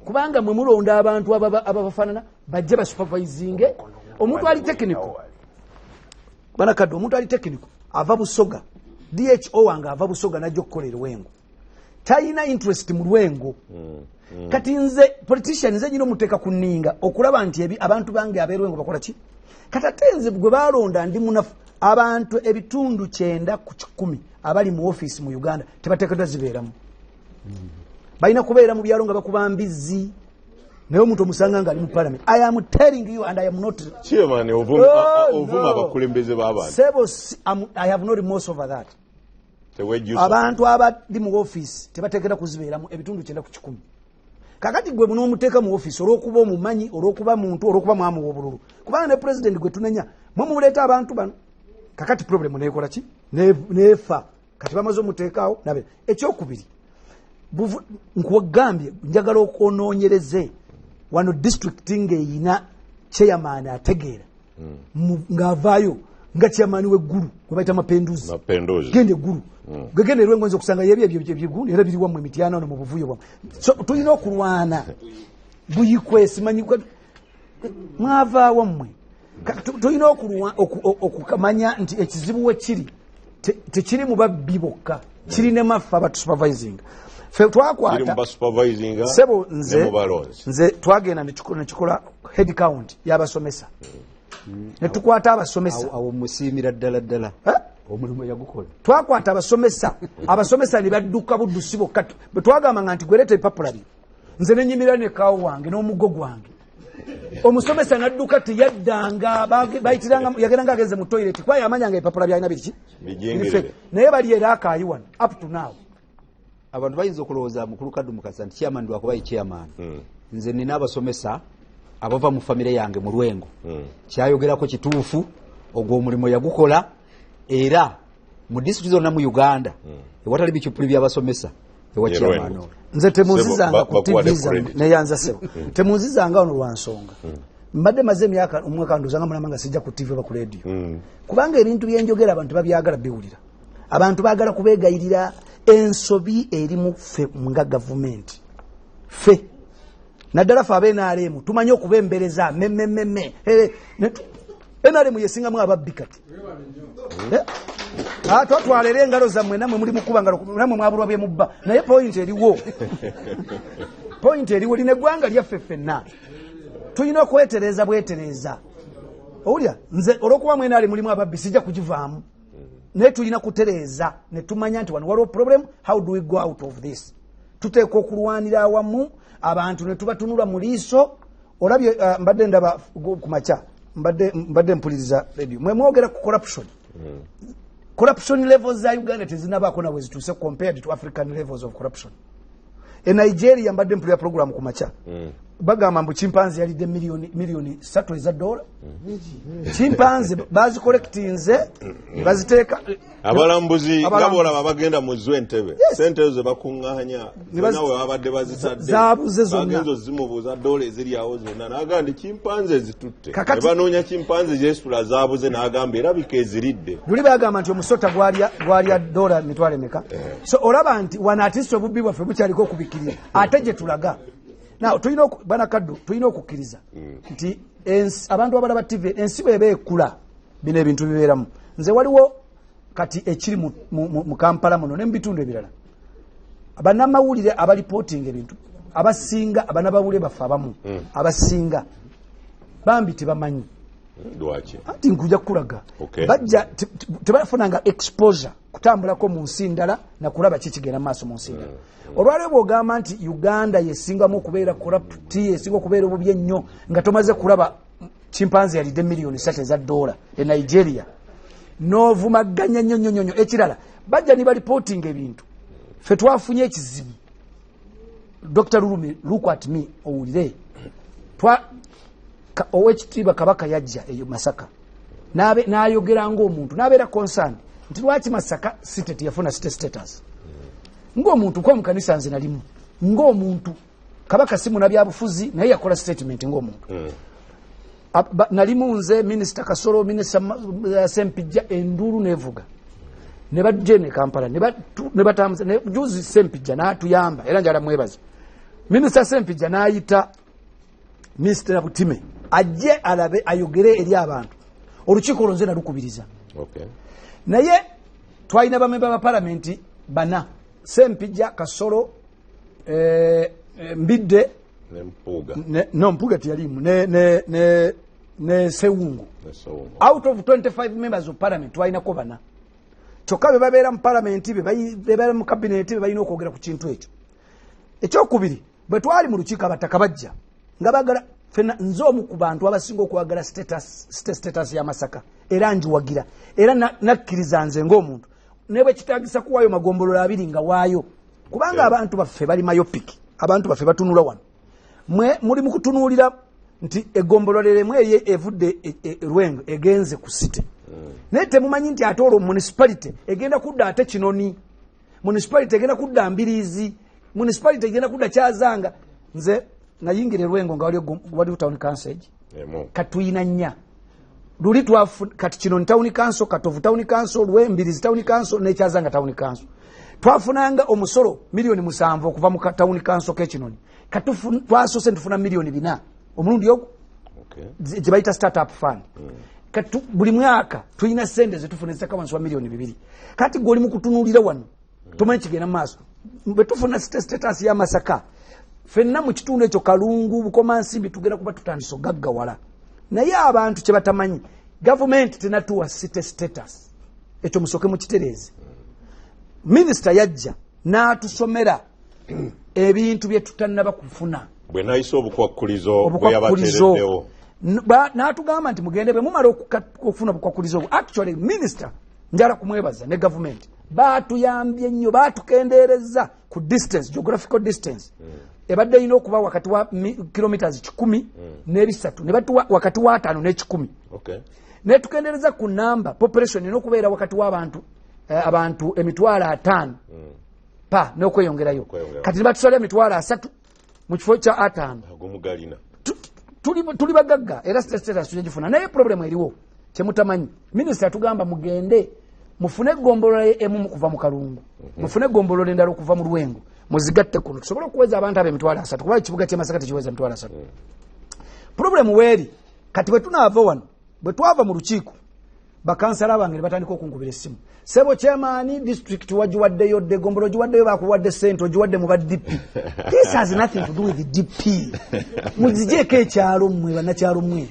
kubanga mwe mulonda abantu ababafaanana bajje basupervisinge omuntu ali technical banakadde omuntu ali technical ava Busoga DHO wange ava Busoga najja okukolera Lwengo talina interest mu Lwengo kati nze politician nze nyina omuteeka ku nninga okulaba nti abantu bange abeerwengo bakola ki kati ate nze gwe balonda ndi munafu abantu ebitundu 9 ku 10 abali mu office mu Uganda tebateekeddwa zibeeramu balina kubeera mu byalo nga bakuba mbizzi naye omuntu omusanga nga ali mu parliament. I am telling you and I am not chairman ovuma abakulembeze b'abantu. I have no remorse over that. Abantu abali mu office tebateekera kuzibeeramu ebitundu 9 ku 10. Kakati gwe munomuteeka mu office olw'okuba omumanyi olw'okuba muntu olw'okuba mwamu w'obululu kubanga ne president gwe tunenya mwe muleeta abantu bano kakati problem neekola ki neefa kati bamaze omuteekaawo nabe ekyokubiri nkuwagambye njagala okwonoonyereze wano district ng'eyina chairman ategeera ng'avaayo nga chairman w'eggulu gwe bayita mapenduzi genda eggulu gegenda Lwengo nze okusanga yebyo eby'eggulu era biri wammwe emityana ono mu buvuyo bwammwe so tulina okulwana buyikwesi manyi mwavaawo mmwe tulina okumanya nti ekizibu we kiri tekiri mu babbi bokka kiri ne maffe abatusupervising fe twakwata sebo nze twagenda nekikola head count y'abasomesa ne tukwata abasomesa awo musiimira ddala omulimu yagukola twakwata abasomesa ne badduka buddusi bokka bwe twagamba nti gwereeta ebipapula byo nze nenyimira ne kaawo wange n'omuggo gwange omusomesa nadduka teyaddanga bayitiranga yageranga ageze mu toilet kwa yamanyanga ebipapula byalina biriki naye bali era akaayiwana up to now abantu bayinza okulowooza mukulu Kaddu Mukasa nti chairman lwakubaye chairman nze nina abasomesa abava mu famire yange mu Lwengo kyayogerako kituufu ogwo omulimu yagukola era mu district zonna mu Uganda ewatali bicupuli by'abasomesa ewa chairman nze temunzizanga ku TV neyanza sebo temunzizanga ono lwa nsonga mbadde maze emyaka omwaka ndozanga mulama sijja ku TV oba ku radio kubanga ebintu byenjogera abantu babyagala biwulira abantu baagala kubeegayirira ensobi erimu ffe nga gavumenti ffe naddala fe abenaremu tumanyi okubembereza mmemme NRM yesingamu ababbi kati twatwalera engalo zammwe namwe muli mukuba ngalo namwe mwabulwa bye mubba naye point eriwo lino eggwanga lyaffe ffenna tulina okwetereza bwetereza owulya nze olwokuba mu NRM mulimu ababbi sijja kugivaamu naye tulina kutereeza ne tumanya nti wano waliwo problem. How do we go out of this? Tuteeka okulwanira awamu abantu ne tubatunula mu liiso. Olabye mbadde ndaba ku makya mbadde mpuliriza radio mwe mwogera ku corruption. Corruption levels za Uganda tezinabaako na bwe zituuse compared to African levels of corruption. E Nigeria mbadde mpulira program ku makya bagamba mbu chimpanzee yalidde miliyoni 3 eza dola. Chimpanzee bazicollectinze baziteeka abalambuzi ngabolaba bagenda mu Zwentebe sente ezo bakuŋŋaanya nawe babadde bazitadde zaabuze zonna bagenzo zimubuuza dola eziri awo zonna n'agamba nti chimpanzee zitutte ne banoonya chimpanzee zesitula zaabuze n'agamba erabika eziridde luli bagamba nti omusota gwalya dola mitwalo emeka. So olaba nti wanaatisi obubbi bwaffe bukyaliko okubikirira ate gye tulaga. Now tulina bana kaddu tulina okukkiriza nti abantu abalaba TV ensi bw'eba ekula bino ebintu bibeeramu. Nze waliwo kati ekiri mu Kampala muno ne mu bitundu ebirala bannamawulire abalipootinga ebintu abasinga abanabawulire baffe abamu abasinga bambi tebamanyi lwaki ati nkuja kulaga bajja tebafunanga exposure kutambulako mu nsi ndala na kulaba kikigenda maaso mu nsi ndala. Olwaleero bw'ogamba nti Uganda yesingamu okubeera corrupt yesinga okubeera obubi ennyo nga tomaze kulaba chimpanzee yalidde miliyoni 3 eza dola e Nigeria n'ovumaganya nnyo ekirala bajja ne balipootinga ebintu ffe twafunye ekizibu. Dr. Lulumi look at me owulire owekitiibwa Kabaka yajja eyo Masaka n'ayogera ng'omuntu n'abeera concerned nti lwaki Masaka city teyafuna city status ng'omuntu kwa mu kanisa nze nalimu ng'omuntu Kabaka si munabyabufuzi naye yakola statement ng'omuntu nalimu nze Minisita Kasolo Minisita Sempijja enduru nevuga ne bajje ne Kampala ne batambuza ne juzi Sempijja n'atuyamba era njala mwebaza Minisita Sempijja n'ayita Minisita Butime ajje alabe ayogere eri abantu olukiiko olwo nze nalukubiriza. Naye twalina bamemba ba palamenti bana Sempijja Kasolo Mbidde Mpuga tiyalimu ne Sewungu. Out of 25 members of parliament twalina bana kyokka be babeera mu palamenti be babeera mu kabineti be balina okwogera ku kintu ekyo. Ekyokubiri bwe twali mu lukiiko abataka bajja nga bagala fena nze omu ku bantu abasinga okwagala status ya Masaka era njiwagira era nakkiriza nze ng'omuntu ne bwe kitagisa kuwaayo magombolola 2 nga waayo kubanga abantu baffe bali mayopiki abantu baffe batunula wano muri mu kutunuulira nti egombolola emu evudde Lwengo egenze ku city naye temumanyi nti ate olwo municipality egenda kudda ate Kinoni municipality egenda kudda Mbiriizi municipality egenda kudda Kyazanga. Nze nayingire Lwengo nga wali town council katuyina nnya luli kati Kinoni town council Katovu town council Mbiriizi town council ne Kyazanga town council twafunanga omusolo miliyoni 7 okuva mu town council ke Kinoni twasose ntufuna miliyoni 4 omulundi ogwo gye bayita startup fund. Kati buli mwaka tulina sente zetufuna ezitaka wansi wa miliyoni 2 kati gwe oli mu kutunuulira wano tomanyi kigenda mu maaso bwe tufuna status ya Masaka ffenna mu kitundu ekyo Kalungu Bukomansimbi tugenda kuba tutandise ogaggawala naye abantu kye batamanyi gavumenti tenatuwa city status ekyo musooke mu kitereezi. Minisita yajja n'atusomera ebintu bye tutannaba kufuna bwe nayise obukwakkulizo bwe yabateereddewo n'atugamba nti mugende bwe mumala okufuna obukwakkulizo actually Minisita njala kumwebaza ne gavumenti baatuyambye nnyo baatukendeereza ku distance geographical distance ebadde ino okuba wakati wa kilometers 10 n'ebisatu ne batuwa wakati wa 5 n'ekikumi ne tukendeereza ku namba population n'okubeera wakati w'abantu abantu emitwalo 5 pa n'okweyongerayo kati batusala emitwalo 3 mu kifo kya 5 agumugalina tuli bagagga era status tujifuna naye problem eriwo kyemutamanyi minisita tugamba mugende mufune gombolola emu kuva mu Kalungu mufune gombolola endala okuva mu Lwengo muzigatte kuno tusobola okuweza abantu abe emitwalo 3 kuba ekibuga kye Masaka tekiweza emitwalo 3 problem weri kati bwe tunaava wano bwe twava mu lukiiko bakansala bange batandika okunkubira essimu sebo chairman district wajiwaddeyo de gombolo jiwaddeyo bakuwadde sente ojiwadde mu ba DP this has nothing to do with the DP muzijeko ekyalo mmwe bannakyalo mmwe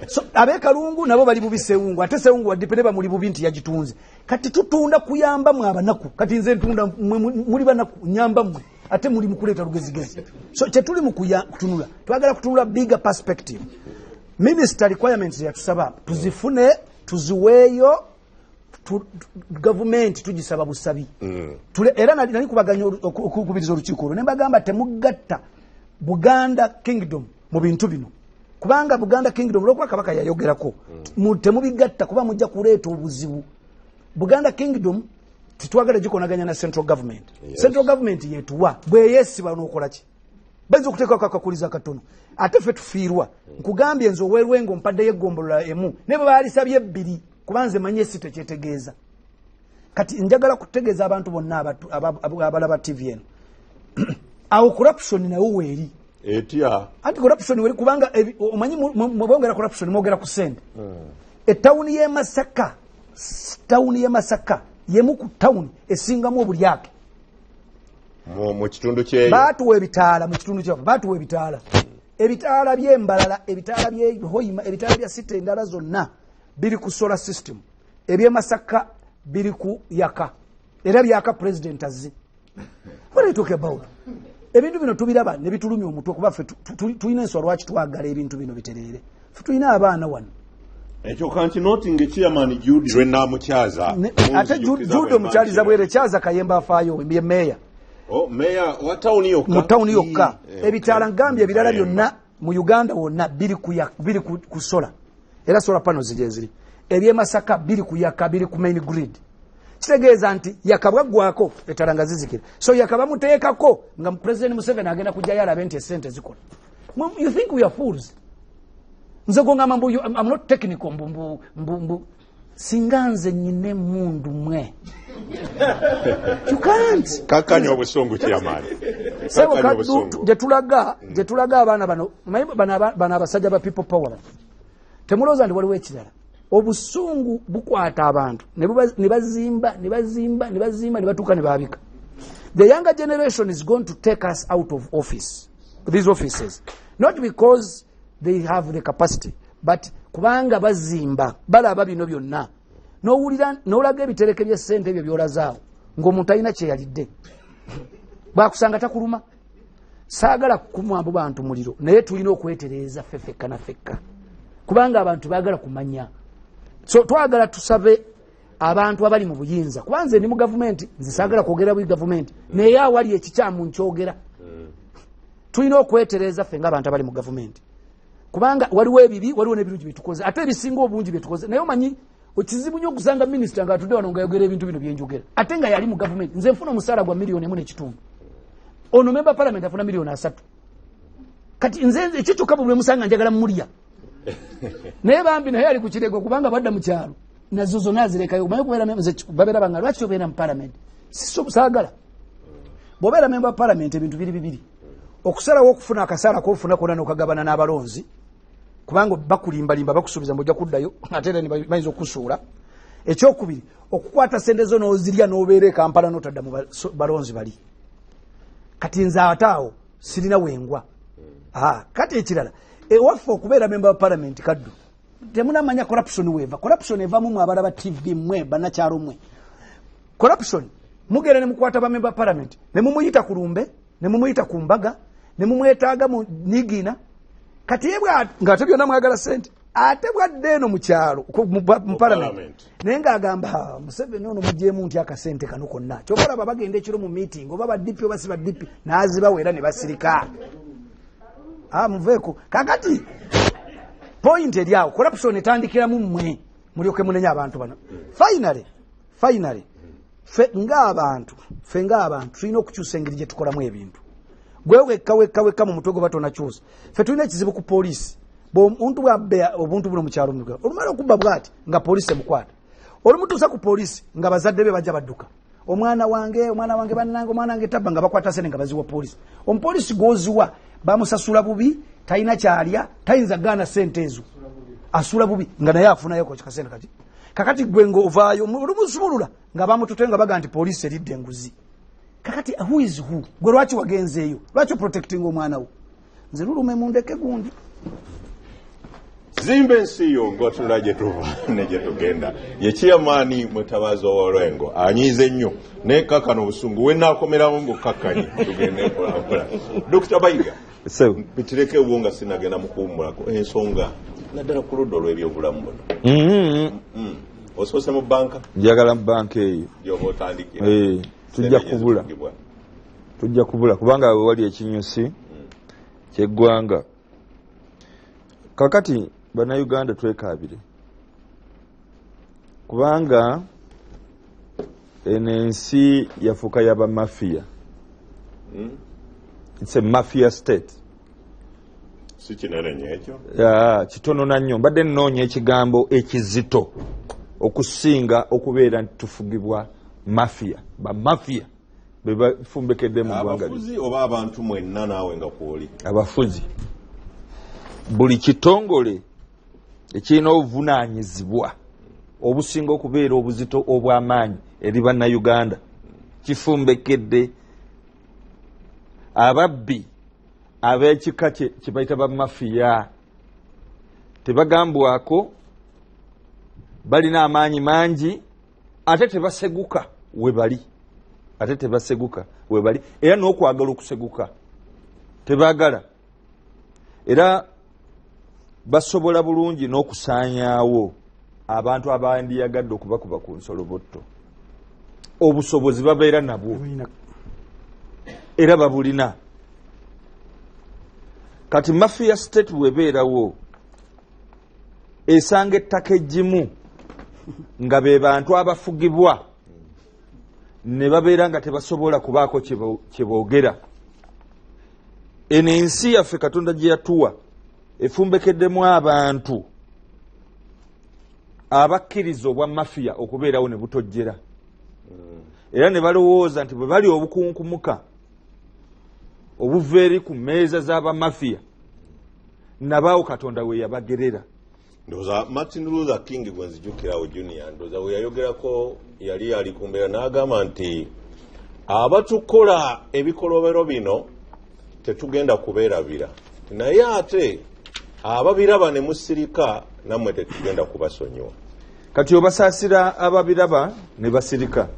so abe Kalungu nabo bali bubi Sewungu ate Sewungu wa DP ne bamuli bubi nti yagitunze kati tutunda kuyamba mu abanaku kati nze ntunda muli banaku nyamba mmwe ate muli mukuleta lugezigezi so kye tuli mu kutunula twagala kutunula bigger perspective minister requirements ya tusaba tuzifune tuziweeyo government tugisaba busabi era nali kubaganya okubiriza olukiiko ne bagamba temugatta Buganda Kingdom mu bintu bino kubanga Buganda Kingdom lokwa kabaka yayogerako temubigatta kuba mujja kuleeta obuzibu Buganda Kingdom titwagala gikonaganya na central government central government yetuwa bwe yesiba n'okola ki bazo kuteeka kakakuliza katono ate fe tufiirwa nkugambye nzo werwengo mpadde yegombolola emu ne baali sabye bbiri kubanze manye site kyetegeeza kati njagala kutegeeza abantu bonna abalaba TVN awo corruption nayo weeri etya anti corruption weeri kubanga omanyi mubongera corruption mwogera ku sente etawuni y'e Masaka yemu ku town esingamu obulyake mu kitundu kyeyo baatuwa ebitaala mu kitundu kyafe baatuwa ebitaala by'embalala ebitaala by'Hoima ebitaala bya site endala zonna biri ku solar system ebye Masaka biri ku yaka era byaka president azzi what are you talking about ebintu bino tubiraba ne bitulumya omutwe kuba ffe tulina enswa lwaki twagala ebintu bino biterere ffe tulina abaana wano ekyo kanti noting chairman Jude lwenna mukyaza ate Jude omukyaliza bwere kyaza Kayemba afaayo mbye meya meya wa town yokka mu town yokka ebitaala ngambye ebirala byonna mu Uganda wonna biri ku solar era solar panels ziri ebye Masaka biri ku yaka biri ku main grid kitegeeza nti yakabwa gwako etalanga zizikira so yakaba muteekako nga president Museveni agenda kujja yalabe nti esente zikola you think we are fools nze gonga mambo I'm not technical mbu singanze nyine mundu mwe you can't kakanya obusungu kyamani sebo kadu jetulaga abana bano abasajja ba people power temuloza ndi waliwo ekirala obusungu bukwata abantu ne bazimba ne batuka ne babika the younger generation is going to take us out of office these offices not because they have the capacity but kubanga bazimba balaba bino byonna n'olaga ebitereke by'essente ebyo byolazaawo ng'omuntu alina kye yalidde bwakusanga takuluma saagala kukumwambu bantu muliro naye tulina okwetereeza fefekka na fekka kubanga abantu baagala kumanya so twagala tusabe abantu abali mu buyinza kubanze ndi mu gavumenti nze saagala kwogera bwi gavumenti naye awali ekikyamu nkyogera tulina okwetereeza ffe ng'abantu abali mu gavumenti kubanga waliwo ebibi waliwo n'ebirungi byetukoze ate ebisinga obungi byetukoze naye omanyi okizibu nnyo okusanga minisita ng'atudde wano nga yogera ebintu bino byenjogera ate nga yali mu gavumenti nze nfuna omusaala gwa $1.1 ono memba parliament afuna $3 kati nze ekyo kyokka bwe musanga njagala mulya naye bambi naye ali ku kirego kubanga badda mu kyalo nazo zonna azirekayo omanyi babeera banga lwaki obeera mu parliament saagala bw'obeera memba parliament ebintu biri bibiri okusalawo okufuna akasaala k'ofuna konna n'okagabana n'abalonzi kubanga bakulimbalimba bakusuubiza mbojja kuddayo ate era bayinza okusuula ekyokubiri okukwata sente zo n'ozirya n'obeera e Kampala n'otadda mu balonzi bali kati nze ataawo sirina wengwa kati ekirala ewaffe okubeera memba wa parliament kaddu temunamanya corruption weeva corruption evamu mu abalaba TV mmwe bannakyalo mmwe corruption mugenda ne mukwata ba memba parliament ne mumuyita ku lumbe ne mumuyita ku mbaga ne mumwetaaga mu nigina kati yebwa ng'ate byonna mwagala sente ate bwadde eno mu kyalo mu parliament naye ng'agamba Museveni ono mugyemu nti akasente kano konna kyokolaba bagenda ekiro mu meeting oba baddipi oba si baddipi n'azibawera ne basirika muveeko kakati point eryawo corruption etandikiramu mmwe mulyoke munenya abantu bano finally ffe ng'abantu tulina okukyusa engeri gye tukolamu ebintu gwe wekka mu mutwe gwe batonakyusa ffe tulina ekizibu ku poliisi omuntu bwabbe obuntu buno mukyalo mugalo olumala okubba bwati nga poliisi emukwata olumutuusa ku poliisi nga bazadde be bajja badduka omwana wange bannange omwana wange tabba nga bakwata sente nga baziwa poliisi omupoliisi gwoziwa bamusasula bubi talina kyalya tayinza gaana sente ezo asula bubi nga naye afunayoko kikasente kati kakati gwe ng'ovaayo olumusumulula nga bamutute nga baga nti poliisi eridde enguzi kakati who is who gwe lwaki wagenzeeyo lwaki oprotecting omwana wo nze lulume mundeke gundi zimba ensi yo ng'otunula gye tuva ne gye tugenda ye chairman Mutabazi ow'Olwengo anyiize nnyo n'ekkakkana obusungu we nnaakomeramu ng'okkakkanye tugende mpolampola Dr. Bayiga bitireke ewo nga sinagenda mukuwummulako ensonga naddala ku ludda olw'ebyobulamu buno osoose mu banka njagala mu banka eyo gyoba otandikira tujja kubula kubanga we wali ekinyusi ky'eggwanga kakati bannayuganda twekaabire kubanga eno ensi yafuuka y'abamafiya it's a mafia state si kinene nnyo ekyo kitono nnyo mbadde nnoonya ekigambo ekizito okusinga okubeera nti tufugibwa mafiya bamafiya be bafumbekedde mu ggwanga abafuzi oba abantu mwenna naawe nga kwoli abafuzi buli kitongole ekirina obuvunaanyizibwa obusinga okubeera obuzito obw'amaanyi eri bannayuganda kifumbekedde ababbi ab'ekika kye bayita bamafiya tebagambwako balina amaanyi mangi ate tebaseguka we bali era n'okwagala okuseguka tebaagala era basobola bulungi n'okusaanyaawo abantu abandiyagadde okubakuba ku nsolobotto obusobozi babeera nabwo era babulina kati mafia state bwebeerawo esanga ettaka eggimu nga be bantu abafugibwa ne babeera nga tebasobola kubaako kye boogera eno ensi yaffe Katonda gye yatuwa efumbekeddemu abantu abakkiriza obwa mafiya okubeerawo ne butojjera era ne balowooza nti bwe bali obukunkumuka obuva eri ku mmeeza z'abamafiya nabaawo Katonda we yabagerera ndoza Martin Luther King gwenzijukirawo junior ndoza we yayogerako yali ali kumbeera n'agamba nti abatukola ebikolobero bino tetugenda kubeerabira naye ate ababiraba ne musirika nammwe tetugenda kubasonyiwa kati obasaasira ababiraba ne basirika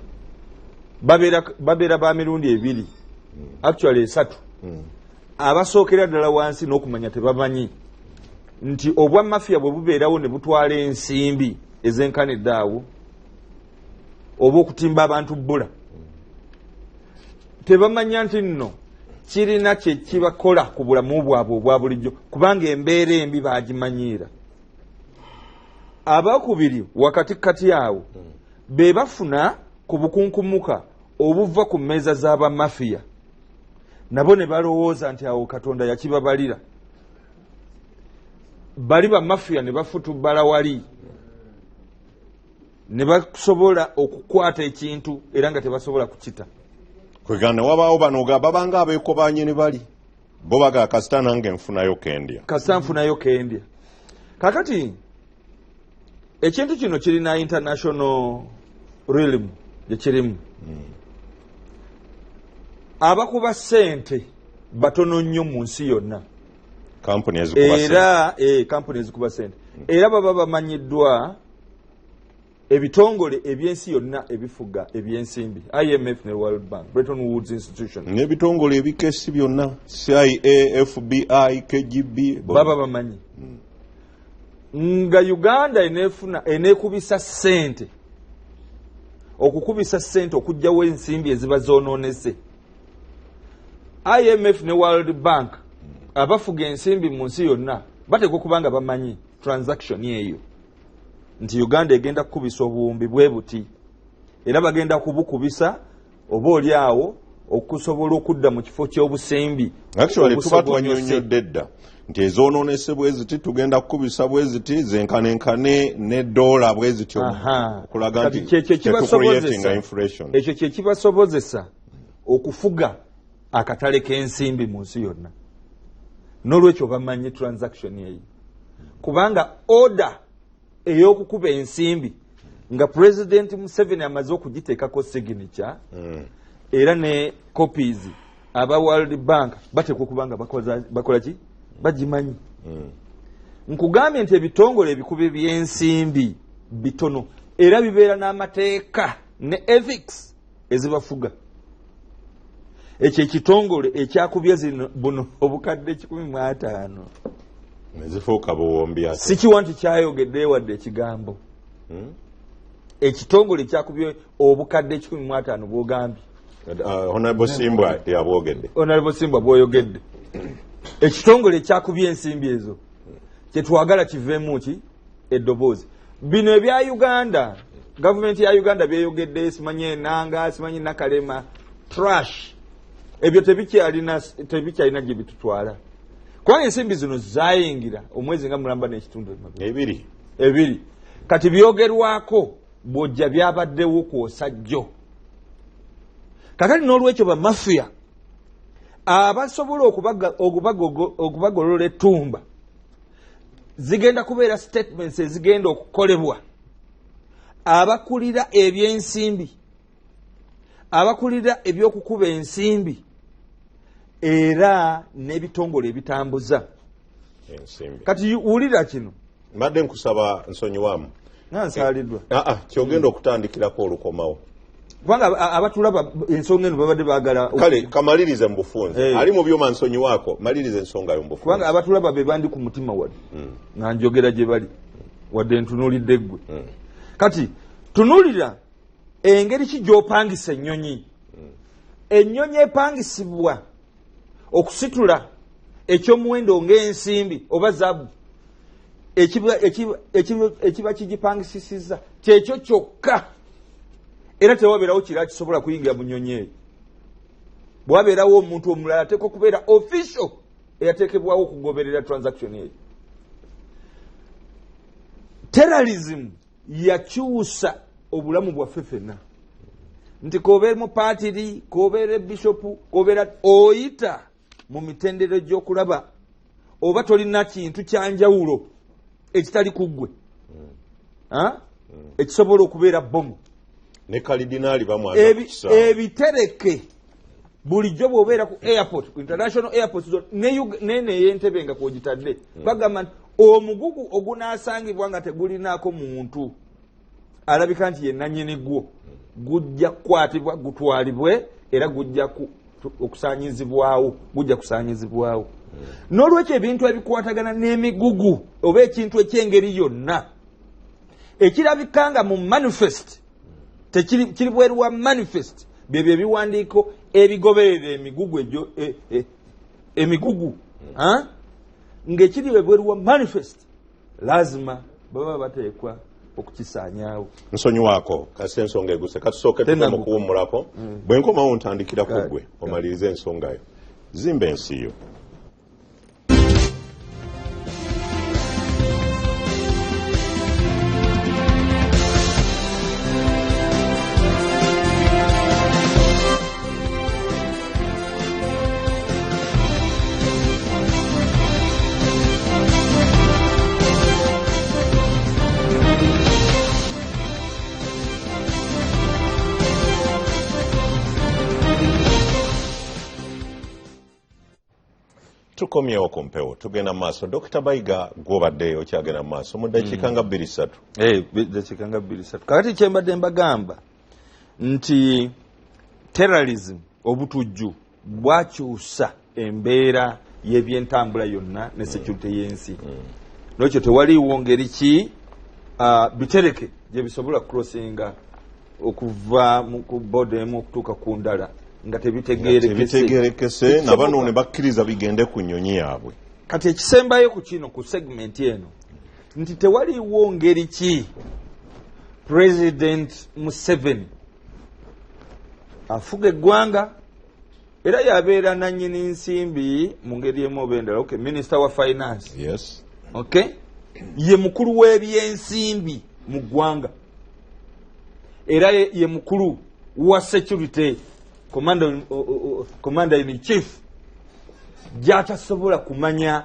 babeera ba mirundi ebiri actually 3 abasookera ddala wansi n'okumanya tebamanyi nti obwa mafiya bwe bubeerawo ne butwala ensimbi ezenkanidde awo oba okutimba abantu bbula tebamanya nti nno kirina kye kibakola ku bulamu bwabwe obwa bulijjo kubanga embeera embi bagimanyiira abakubiri wakati awo be bafuna ku bukunkumuka obuva ku mmeeza z'abamafiya nabo ne balowooza nti awo Katonda yakibabalira bali bamafiya ne bafutubbala wali ne basobola okukwata ekintu era nga tebasobola kukita kwegana wabaawo bano babanga abeekobanye ne bali bo baga kasita nange nfunayo kendya kakati ekintu kino kirina international realm gyekirimu abakuba ssente batono nnyo mu nsi yonna era kampuni ezikuba ssente era baba bamanyiddwa ebitongole ebyensi yonna ebifuga ebyensimbi IMF ne World Bank Bretton Woods Institution n'ebitongole ebikesi byonna CIA FBI KGB baba bamanyi nga Uganda eneekubisa ssente okukubisa ssente okugyawo ensimbi eziba zonoonese IMF ne World Bank abafuga ensimbi mu nsi yonna bateekwa kubanga bamanyi transaction eyo nti Uganda egenda kukubisa obuwumbi bwe buti era bagenda kubukubisa oba oli awo okusobola okudda mu kifo ky'obusembi actually tuba twanyonyodde dda nti ezoonoonese bwe ziti tugenda kukubisa bwe ziti zenkanenkane ne dola bwe zityo okulaga nti tetucreatinga inflation. Ekyo kye kibasobozesa okufuga akatale k'ensimbi mu nsi yonna, n'olwekyo bamanyi transaction eyo, kubanga order ey'okukuba ensimbi nga President Museveni amaze okugiteekako signature era ne copies aba World Bank batekwa kubanga bakola ki bagimanyi. Nkugambye nti ebitongole ebikubi by'ensimbi bitono era bibeera n'amateeka ne ethics ezibafuga. Ekyo ekitongole ekyakubye zino buno obukadde 15 nezifuuka buwombi ate sikiwa nti kyayogedde wadde ekigambo. Ekitongole ekyakubye obukadde 15 bwogambye Honorable Simbwa yabwogedde. Honorable Simbwa bwoyogedde. Ekitongole ekyakubye ensimbi ezo kyetwagala kiveemu ki eddoboozi. Bino ebya Uganda, gavumenti ya Uganda byeyogedde, simanyi Enanga, simanyi Nakalema, trash. Ebyo tebikyalina gye bitutwala. Kubanga ensimbi zino zayingira omwezi nga mulamba n'ekitundu ebiri. Kati byogerwako bw'ojja byabaddewo kwosa jjo. Kakati n'olwekyo ba mafia abasobola okubagolola ettumba zigenda kubeera statements ezigenda okukolebwa abakulira ebyensimbi, abakulira ebyokukuba ensimbi era n'ebitongole ebitambuza ensimbi. Kati wulira kino Mbadde nkusaba nsonyiwamu nansaaliddwa kyogenda okutandikirako olukomawo kubanga abatulaba ensonga eno babadde baagala kale kamalirize mu bufunze ali mu byuma nsonyiwaako malirize ensonga yo mu bufunze kubanga abatulaba be bandi ku mutima wadde nga njogera gye bali wadde ntunuulidde ggwe. Kati tunulira engeri ki gy'opangisa ennyonyi. Ennyonyi epangisibwa okusitula ekyomuwendo ng'ensimbi oba zaabu ekiba kigipangisisizza kyekyo kyokka era tewabeerawo kira kisobola kuyingira mu nnyonyi eyo. Bwabeerawo omuntu omulala ateekwa okubeera official eyateekebwawo okugoberera transaction eyo. Terrorism yakyusa obulamu bwaffe ffenna nti kobeera mu paatiri, kobeera bishopu, kobeera oyita mu mitendero gy'okulaba oba tolina kintu kyanjawulo ekitali kuggwe ekisobola okubeera bomu ne kalidinaali bamwaza ebitereke bulijjo bw'obeera ku airport, ku international airport nene ey'Entebbe nga kwogitadde bagamba nti omugugu ogunaasangibwa nga tegulinaako muntu alabika nti ye nannyini gwo gujja kukwatibwa gutwalibwe era gujja okusaanyizibwawo n'olwekyo ebintu ebikwatagana n'emigugu oba ekintu eky'engeri yonna ekirabika nga mu manifest kiri bweru wa manifest byebyo ebiwandiiko ebigoberera emigugu egyo emigugu ng'ekiri bweru wa manifest lazima baba bateekwa okukisaanyaawo. Nsonyiwaako kasi ensonga eguse katusooke tuve mu kuwummulako bwe nkomawo ntandikirako ggwe omalirize ensonga yo. Zimba ensi yo. Tukomyewo ku mpewo tugenda mu maaso. Dr. Bayiga gw'obadde okyagenda mu maaso mu ddakiika nga 23. Ddakiika nga 23. Kakati kye mbadde mbagamba nti terrorism obutujju bwakyusa embeera y'ebyentambula yonna ne security y'ensi. N'ekyo tewaliiwo ngeri ki bitereke gye bisobola crossinga okuva ku boda emu okutuuka ku ndala nga tebitegerekese nabano ne bakkiriza bigende ku nnyonyi yaabwe. Kati ekisembayo ku kino ku segment eno nti tewaliiwo ngeri ki President Museveni afuga eggwanga era yabeera nannyini nsimbi mu ngeri emu oba endala. Okay, Minister wa Finance. Yes. Okay, ye mukulu w'ebyensimbi mu ggwanga era ye mukulu wa security commander in chief gy'atasobola kumanya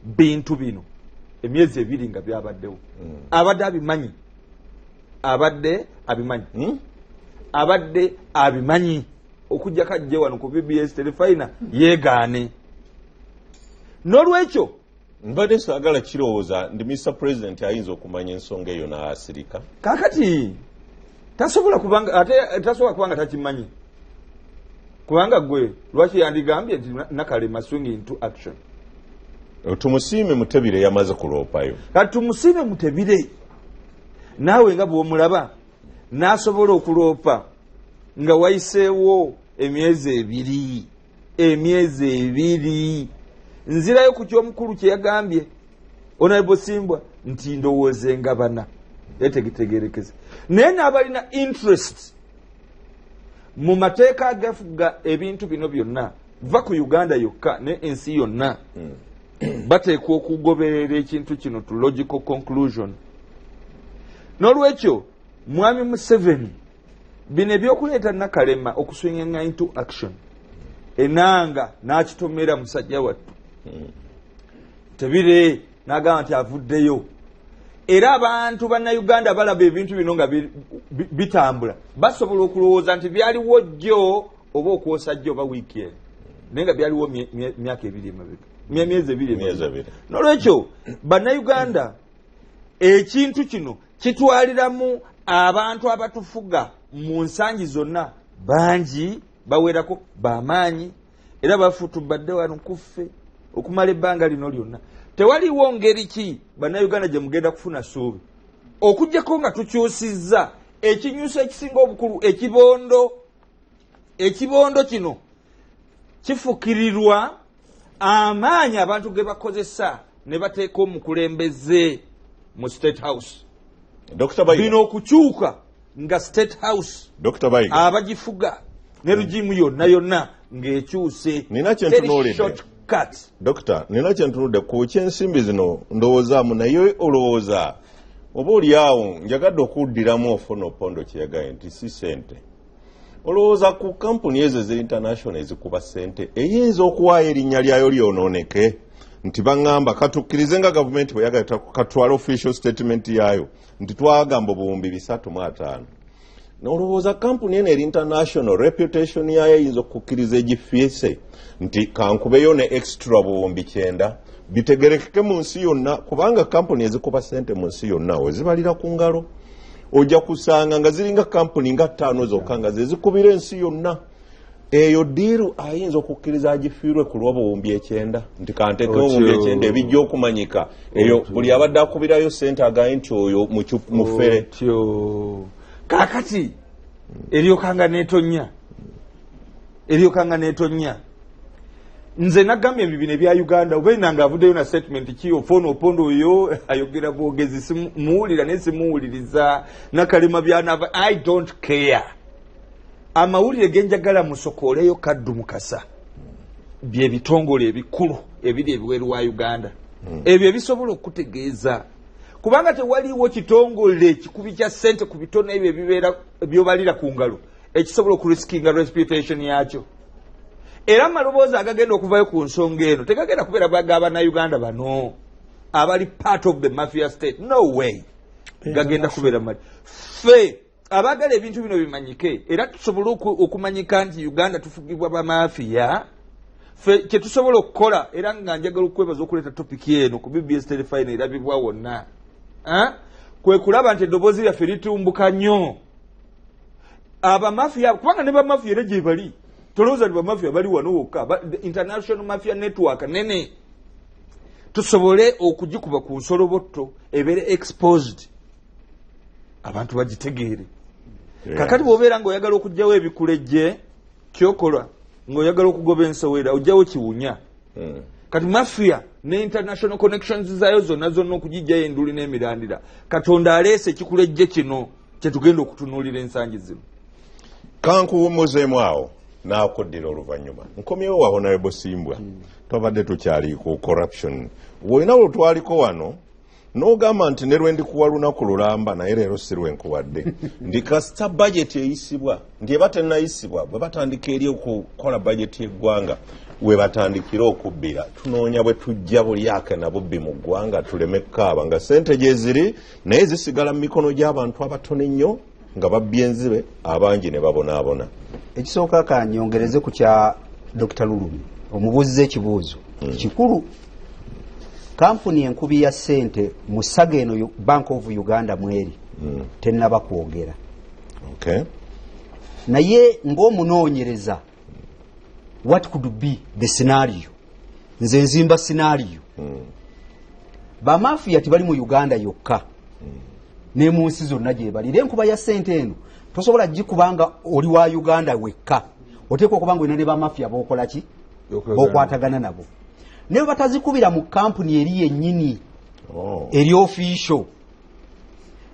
bintu bino emyezi 2 nga byabaddewo. Abadde abimanyi okujja kajje wano ku BBS Terefayina yeegaane. N'olwekyo mbadde saagala kirowooza ndi Mr. President ayinza okumanya ensonga eyo n'asirika. Kaakati tasobola kubanga takimanyi. Kubanga gwe lwaki yandigambye nti Nakalema swing into action. Tumusiime Mutebire yamaze kuloopayo. Kati tumusiime Mutebire naawe nga bw'omulaba n'asobola okuloopa nga wayiseewo emyezi 2 nzirayo ku ky'omukulu kye yagambye Honorable Simbwa nti ndowooze nga bana etegitegerekeze naye n'abalina interest mu mateeka agafuga ebintu bino byonna va ku Uganda yokka ne ensi yonna bateekwa okugoberera ekintu kino to logical conclusion. N'olwekyo Mwami Museveni bino ebyokuleeta Nakalema okuswinganga into action enanga n'akitomera musajja wattu Tebire n'agamba nti avuddeyo. Era abantu bannayuganda balaba ebintu bino nga bitambula basobola okulowooza nti byaliwo jjo oba okwosa jjo oba wiiki eno naye nga byaliwo myaka 2 emabega myezi 2. N'olwekyo bannayuganda ekintu kino kitwaliramu abantu abatufuga mu nsangi zonna bangi bawerako bamaanyi era bafutubadde wano kuffe okumala ebbanga lino lyonna. Tewaliwo ngeri ki bannayuganda gye mugenda kufuna ssuubi okuggyako nga tukyusizza ekinyuso ekisinga obukulu ekibondo kino kifukirirwa amaanyi abantu ge bakozesa ne bateeka omukulembeze mu State House. Bino okukyuka nga State House abagifuga ne rugimu yonna ng'ekyuse. Nina kyentunuulidde Dokita, nina kyentunudde ku kyensimbi zino ndowoozaamu naye olowooza oba oli awo njagadde okuddiramu ofuna opondo kyeyagaye nti si ssente. Olowooza ku kampuni ezo ezi-international ezikuba ssente eyinza okuwaayo erinnya lyayo lyonooneke nti baŋŋamba katukkirize nga gavumenti bwe yagala katwala official statement yayo nti twagamba obuwumbi 350. N'olowooza kampuni eno eri international reputation yayo eyinza okukkiriza egifiise nti kankubeyo ne extra buwumbi 9 bitegerekeke mu nsi yonna kubanga kampuni ezikuba ssente mu nsi yonna wezibalira ku ngalo ojja kusanga nga ziringa kampuni nga 5 zokka nga zezikubira ensi yonna. Eyo diiru ayinza okukkiriza agifiirwe ku lw'obuwumbi 9 nti kanteekeo obuwumbi 9 ebijja okumanyika eyo buli abadde akubirayo ssente agaye nti oyo mufere. Kaakati eryokanga neetonya nze nagambye ebibino ebya Uganda obeera nga avuddeyo na statement kiyo fono opondo oyo ayogera bwogezi muwulira naye simuwuliriza Nakalema byanava. I don't care. Amawulire genjagala musokooleyo Kaddu Mukasa bye bitongole ebikulu ebiri ebiweru wa Uganda ebyo ebisobola okutegeeza kubanga tewaliwo kitongole kikubi kya ssente ku bitono ebyo ebibeera byobalira ku ngalo ekisobola okuriskinga reputation yakyo. Era amaloboozi agagenda okuvayo ku nsonga eno tegagenda kubeera g'Abannayuganda bano abali part of the mafia state. No way. Gagenda kubeera mali ffe abagala ebintu bino bimanyike era tusobole okumanyika nti Uganda tufugibwa bamafiya. Ffe kye tusobola okukola era nga njagala okwebaza okuleeta topiki eno ku BBS Terefayina erabibwa wonna kwe kulaba nti eddoboozi lyaffe litumbuka nnyo. Abamafiya kubanga ne bamafiya era gye bali tolowooza nti bamafiya bali wano wokka. International Mafia Network nene tusobole okugikuba ku nsolobotto ebeere exposed abantu bagitegeere. Kakati bw'obeera ng'oyagala okuggyawo ebikulejje kyokola ng'oyagala okugoba ensowera ojjawo kiwunya. Kati mafia ne international connections zaayo zonna okugijjayo enduli n'emirandira Katonda aleese ekikulejje kino kye tugenda okutunuulira ensangi zino. Kankuwummuzeemu awo n'akoddera oluvannyuma nkomyewo wa honorable Simbwa twabadde tukyali ku corruption woina lutwaliko wano n'ogamba nti ne lwe ndikuwa lunaku lulamba naye leero si lwenkuwadde ndi kasita budget eyisibwa ndi eba tennayisibwa bwe batandika eri okukola budget y'eggwanga we batandikira okubbira tunoonya bwe tujja buli aka na bubbi mu ggwanga tuleme kukaaba nga ssente gye ziri naye zisigala mu mikono gy'abantu abatono ennyo nga babbye enzibe abangi ne babonaabona. Ekisooka kanyongereze ku kya Dr. Lulumi omubuuziza ekibuuzo kikulu. Kampuni enkubi ya ssente mu ssaga eno Bank of Uganda mweri tennaba kwogera. Okay. Naye ng'omunoonyereza what could be the scenario, nze nzimba scenario. Bamafiya tibali mu Uganda yokka ne mu nsi zonna gye bali. Enkuba ya ssente eno tosobola gikubanga oli wa Uganda wekka, oteekwa okubanga olina ne bamafiya b'okola ki b'okwatagana nabo. Naye batazikubira mu kampuni eri yennyini eri official.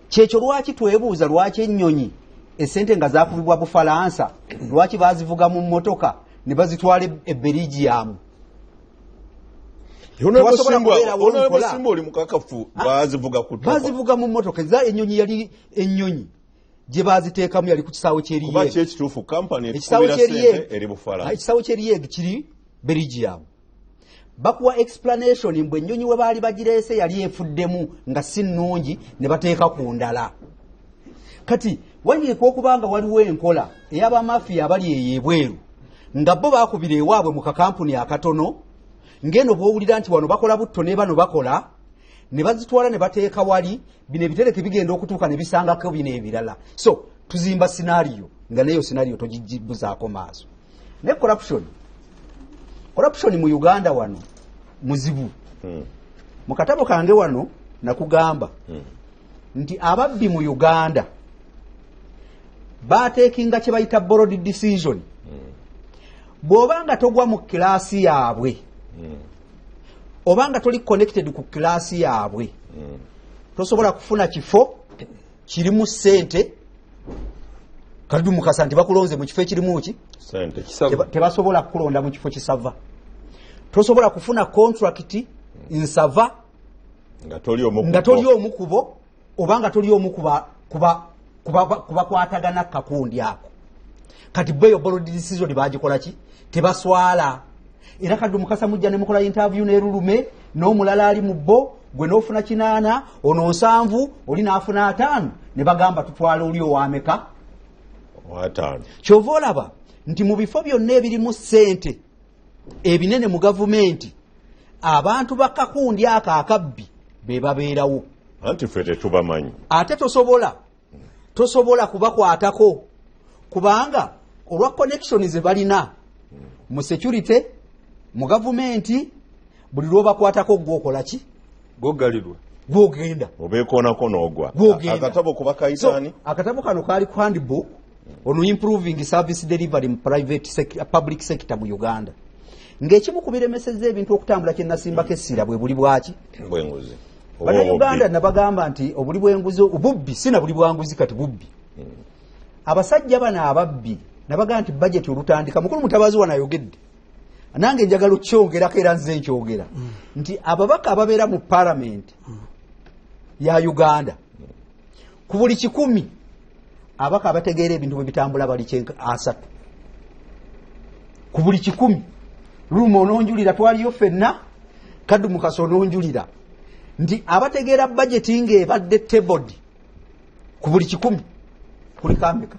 Kyekyo lwaki twebuuza lwaki ennyonyi essente nga zaakubibwa Bufalansa lwaki bazivuga mu mmotoka ne bazitwala e Belgium. Simba oli mukakafu bazivuga ku bazivuga mu mmotoka za ennyonyi yali ennyonyi gye baziteekamu yali ku kisaawe ky'eriye. Kuba kyekituufu kampani ekikubira ssente eri Bufalansa. Ekisaawe ky'eriye kiri Belgium. Bakuwa explanation mbwe ennyonyi we baali bagireese yali efuddemu nga si nnungi ne bateeka ku ndala. Kati wanyiika okubanga waliwo enkola ey'abamafiya abali ey'ebweru nga bo baakubira ewaabwe mu kakampuni akatono ng'eno bw'owulira nti wano bakola butto ne bano bakola ne bazitwala ne bateeka wali bino ebitereke bigenda okutuuka ne bisangako bino ebirala. So tuzimba scenario nga neyo scenario togibuzaako maaso. Ne corruption mu Uganda wano muzibu. Mu katabo kange wano nakugamba nti ababbi mu Uganda bateekinga kye bayita borrowed decision. Bw'obanga togwa mu kilaasi yaabwe obanga toli connected ku kilaasi yaabwe tosobola kufuna kifo kirimu ssente. Kalidu Mukasa nti bakulonze mu kifo ekirimu ki ssente tebasobola kukulonda mu kifo kisava. Tosobola kufuna contract nsava nga toli omukubo obanga toli omukuba kuba kwatagana kakundi ako. Kati beyo borrowed decision bagikola ki tebaswala. Era Kalidu Mukasa mujja ne mukola interview ne Lulume n'omulala ali mu bo gwe n'ofuna 8 ono 7 oli n'afuna 5 ne bagamba tutwala oli owameka watano. Kyova olaba nti mu bifo byonna ebirimu ssente ebinene mu gavumenti abantu bakakundi aka akabbi be babeerawo. Anti ffe tetubamanyi. Ate tosobola kubakwatako kubanga olwa connection ze balina mu security mu gavumenti buli lw'obakwatako gw'okola ki goggalirwa gw'ogenda obeekoonako n'ogwa. Akatabo kuba kayitaani. So, akatabo kano kaali ku handbook on improving service delivery in public sector mu Uganda. Ng'ekimu ku biremesezza ebintu okutambula kye nasimbako essira bwe buli bwaki bwenguzi. Bannayuganda nabagamba nti obuli bwenguzi obubbi si na buli bwanguzi kati bubbi. Abasajja bano ababbi nabagamba nti budget olutandika mukulu Mutabazi wanayogedde nange njagala okyongerako era nze nkyogera nti ababaka ababeera mu parliament ya Uganda ku buli 100 abaka abategeera ebintu bwe bitambula bali 3 ku buli 100. Lumu ononjulira twaliyo ffenna Kalidu Mukasa ononjulira nti abategeera budget ng'ebadde tabled ku buli 100 kuli kambeka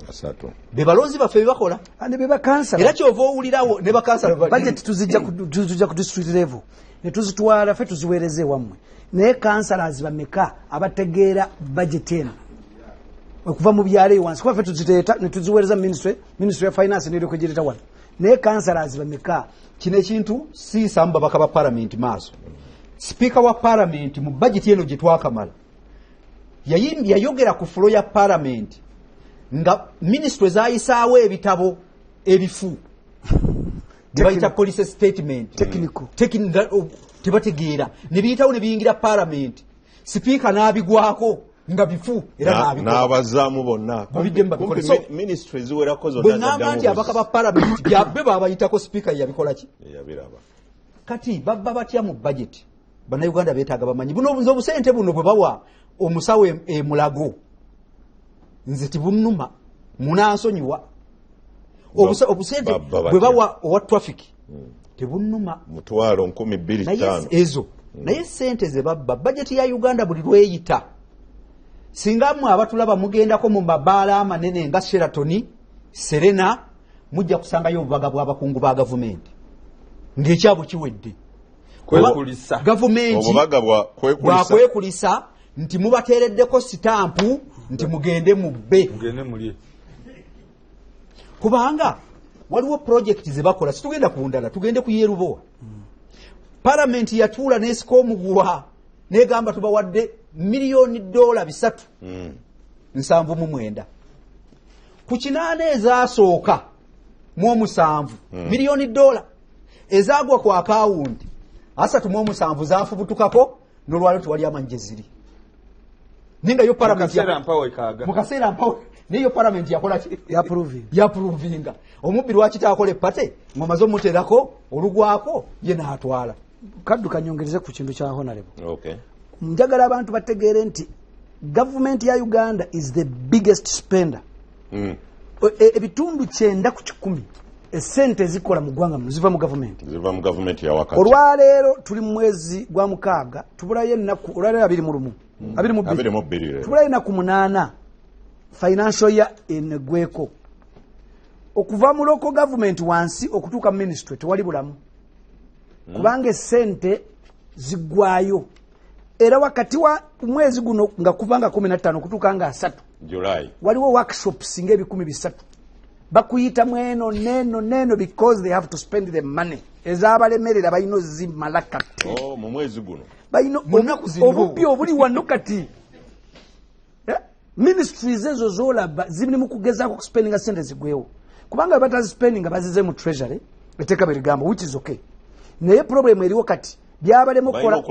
asatu be balonzi baffe bebakola ande be bakansala. era kyova owulirawo ne bakansala budget tuzijja ku district level ne tuzitwala ffe tuziweereze wammwe naye councillors bameka abategeera budget eno okuva mu byalo ewansi kuba ffe tuziteeta ne tuziweereza ministry ya finance neryo kwegireta wano naye councillors bameka. kino ekintu siisamu babaka ba parliament maaso. Speaker wa parliament mu budget eno gye twakamala yayogera ku floor ya parliament nga ministry zayisaawo ebitabo ebifu tebayita police statement tebategeera ne biyitawo ne biyingira parliament. Speaker n'abigwako nga bifu era n'abikola n'abazaamu bonna Babidde babikola. So, ministry ziwerako bwe zonna ngamba nti abaka ba palamenti byabbe babayitako sipiika yabikola ki yabiraba kati babba batya mu budget bannayuganda beetaaga bamanyi buno obusente buno bwe bawa omusawo Mulago nze tibunnuma munansonyiwa obusente bwe bawa owa traffic tebunnuma mutwalo 25 ezo naye sente ze babba budget ya Uganda buli lweyita singa mmwe abatulaba mugendako mu mabaala amanene nga Sheraton Serena mujja kusangayo obubaga bw'abakungu ba gavumenti ng'ekyabo kiwedde kwekulisa gavumenti obubaga bwakwekulisa nti mubateereddeko sitampu nti mugende mubbe mugende mulye kubanga waliwo project ze bakola situgenda ku ndala tugende ku Yerubowa paramenti yatuula n'esika omugwa negamba tubawadde miliyoni $3 7 ku kinaana ezaasooka mu 7 miliyoni $, ezaagwa ku akawunti 3 zaafubutukako n'olwaliro tewali amanje ziri ninga yo paramenti mu kaseera mpawe niyo paramenti yakola yapruvinga omubbi lwaki taakola epate ng'omaze omuteerako olugwako ye n'atwala kadduka nyongereze ku kintu kya honorable okay njagala abantu bategeere nti government ya Uganda is the biggest spender ebitundu 9 ku 10 esente zikola mu ggwanga muno ziva mu government ya wakati olwaleero tuli mu mwezi gwa mukaaga tubulayo ennaku olwaleero 22 tubulayo ennaku 8 financial year enegweko okuva mu local government wansi okutuuka mu ministry tewali bulamu kubanga esente ziggwayo era wakati wa mwezi guno nga kuvanga 15 kutuuka nga 3 July waliwo workshops nga 13 bakuyita mweno neno because they have to spend the money ezabalemerera bayino zimala kati mu mwezi guno bayino obubbi obuli wano kati ministries ezo zolaba zibini mu kugezaako kuspendinga sente zigwewo kubanga batazispendinga bazize mu treasury eteeka berigamba which is okay naye problem eriwo kati byabalemu kola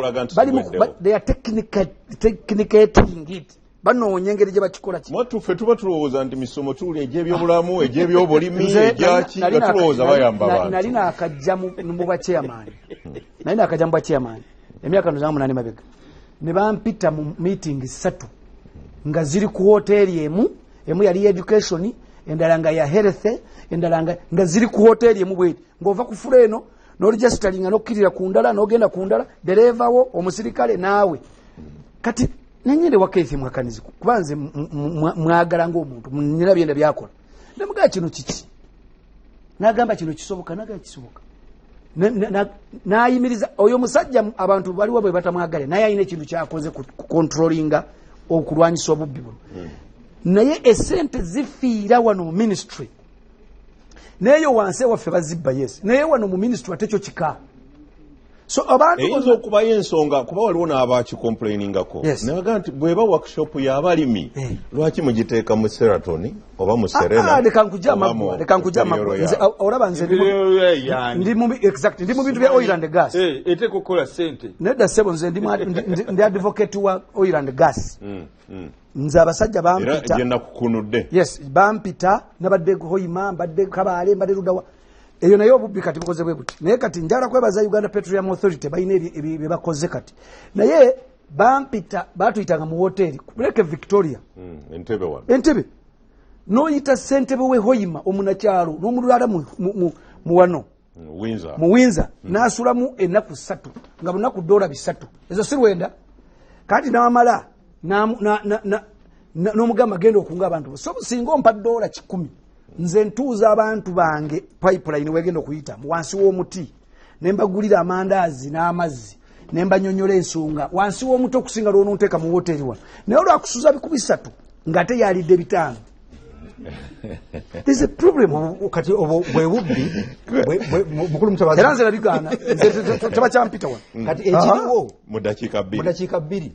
they are technicating it banoonya engeri gye bakikola ki mwatuffe tuba tulowooza nti misomo tuwuli egy'ebyobulamu egy'ebyobulimi egyaki nga tulowooza bayamba bantu nalina akajja mu bachairman nalina akajja mu bachairman emyaka 8 mabega ne bampita mu meeting 3 nga ziri ku hoteli emu yali education endala nga ya health endala nga ziri ku hoteli emu bweti ng'ova ku fuleno n'oregisteringa n'okkirira ku ndala n'ogenda ku ndala dereva wo omusirikale naawe kati nanyende wakeethi mwakanizi kubanze mwagala ng'omuntu nina byenda byakola namugaa kino kiki n'agamba kino kisoboka nagaa kisoboka n'ayimiriza oyo musajja abantu baliwo bwe batamwagale naye ayina ekintu kyakoze ku controllinga okulwanyisa obubbi buno naye esente zifiira wano mu ministry neyo wansi waffe bazibba yes naye wano mu ministry atekyo kika so abantu eyinza okubayo ensonga kuba waliwo n'abakicomplainingako nabaga nti bweba workshop y'abalimi lwaki mugiteeka mu Sheraton oba mu Serena leka nkujja olaba nze ndi mu bintu bya oil and gas ete kukola sente nedda sebo nze ndi advocate wa oil and gas nze abasajja bampita genda kukunudde yes bampita nabadde Hoima mbadde Kabale mbadde Ludawa eyo nayo obubbi kati bukoze bwe buti naye kati njala kwebaza Uganda Petroleum Authority bayina ebyo bakoze kati naye bampita batuyitanga mu hoteli kuleke Victoria Entebbe noyita Ssentebe we Hoima omunakyalo n'omulwala mu wano mu Windsor n'asulamu ennaku 3 nga bunaku $3 ezo sirwenda kati n'amala n'omugamba genda okunga abantu so singa ompa $10 nze ntuuza abantu bange pipeline wegenda okuyita wansi w'omuti ne mbagulira amandaazi n'amazzi ne mbanyonyola ensonga wansi w'omuti okusinga lw'ononteeka mu hoteli wano naye olwakusuza 3 ng'ate yalidde 5 there's a problem kati bwebubbi mukulu mutabazi era nze nabigaana tebakyampita wano kati ekiriwo mu dakiika 2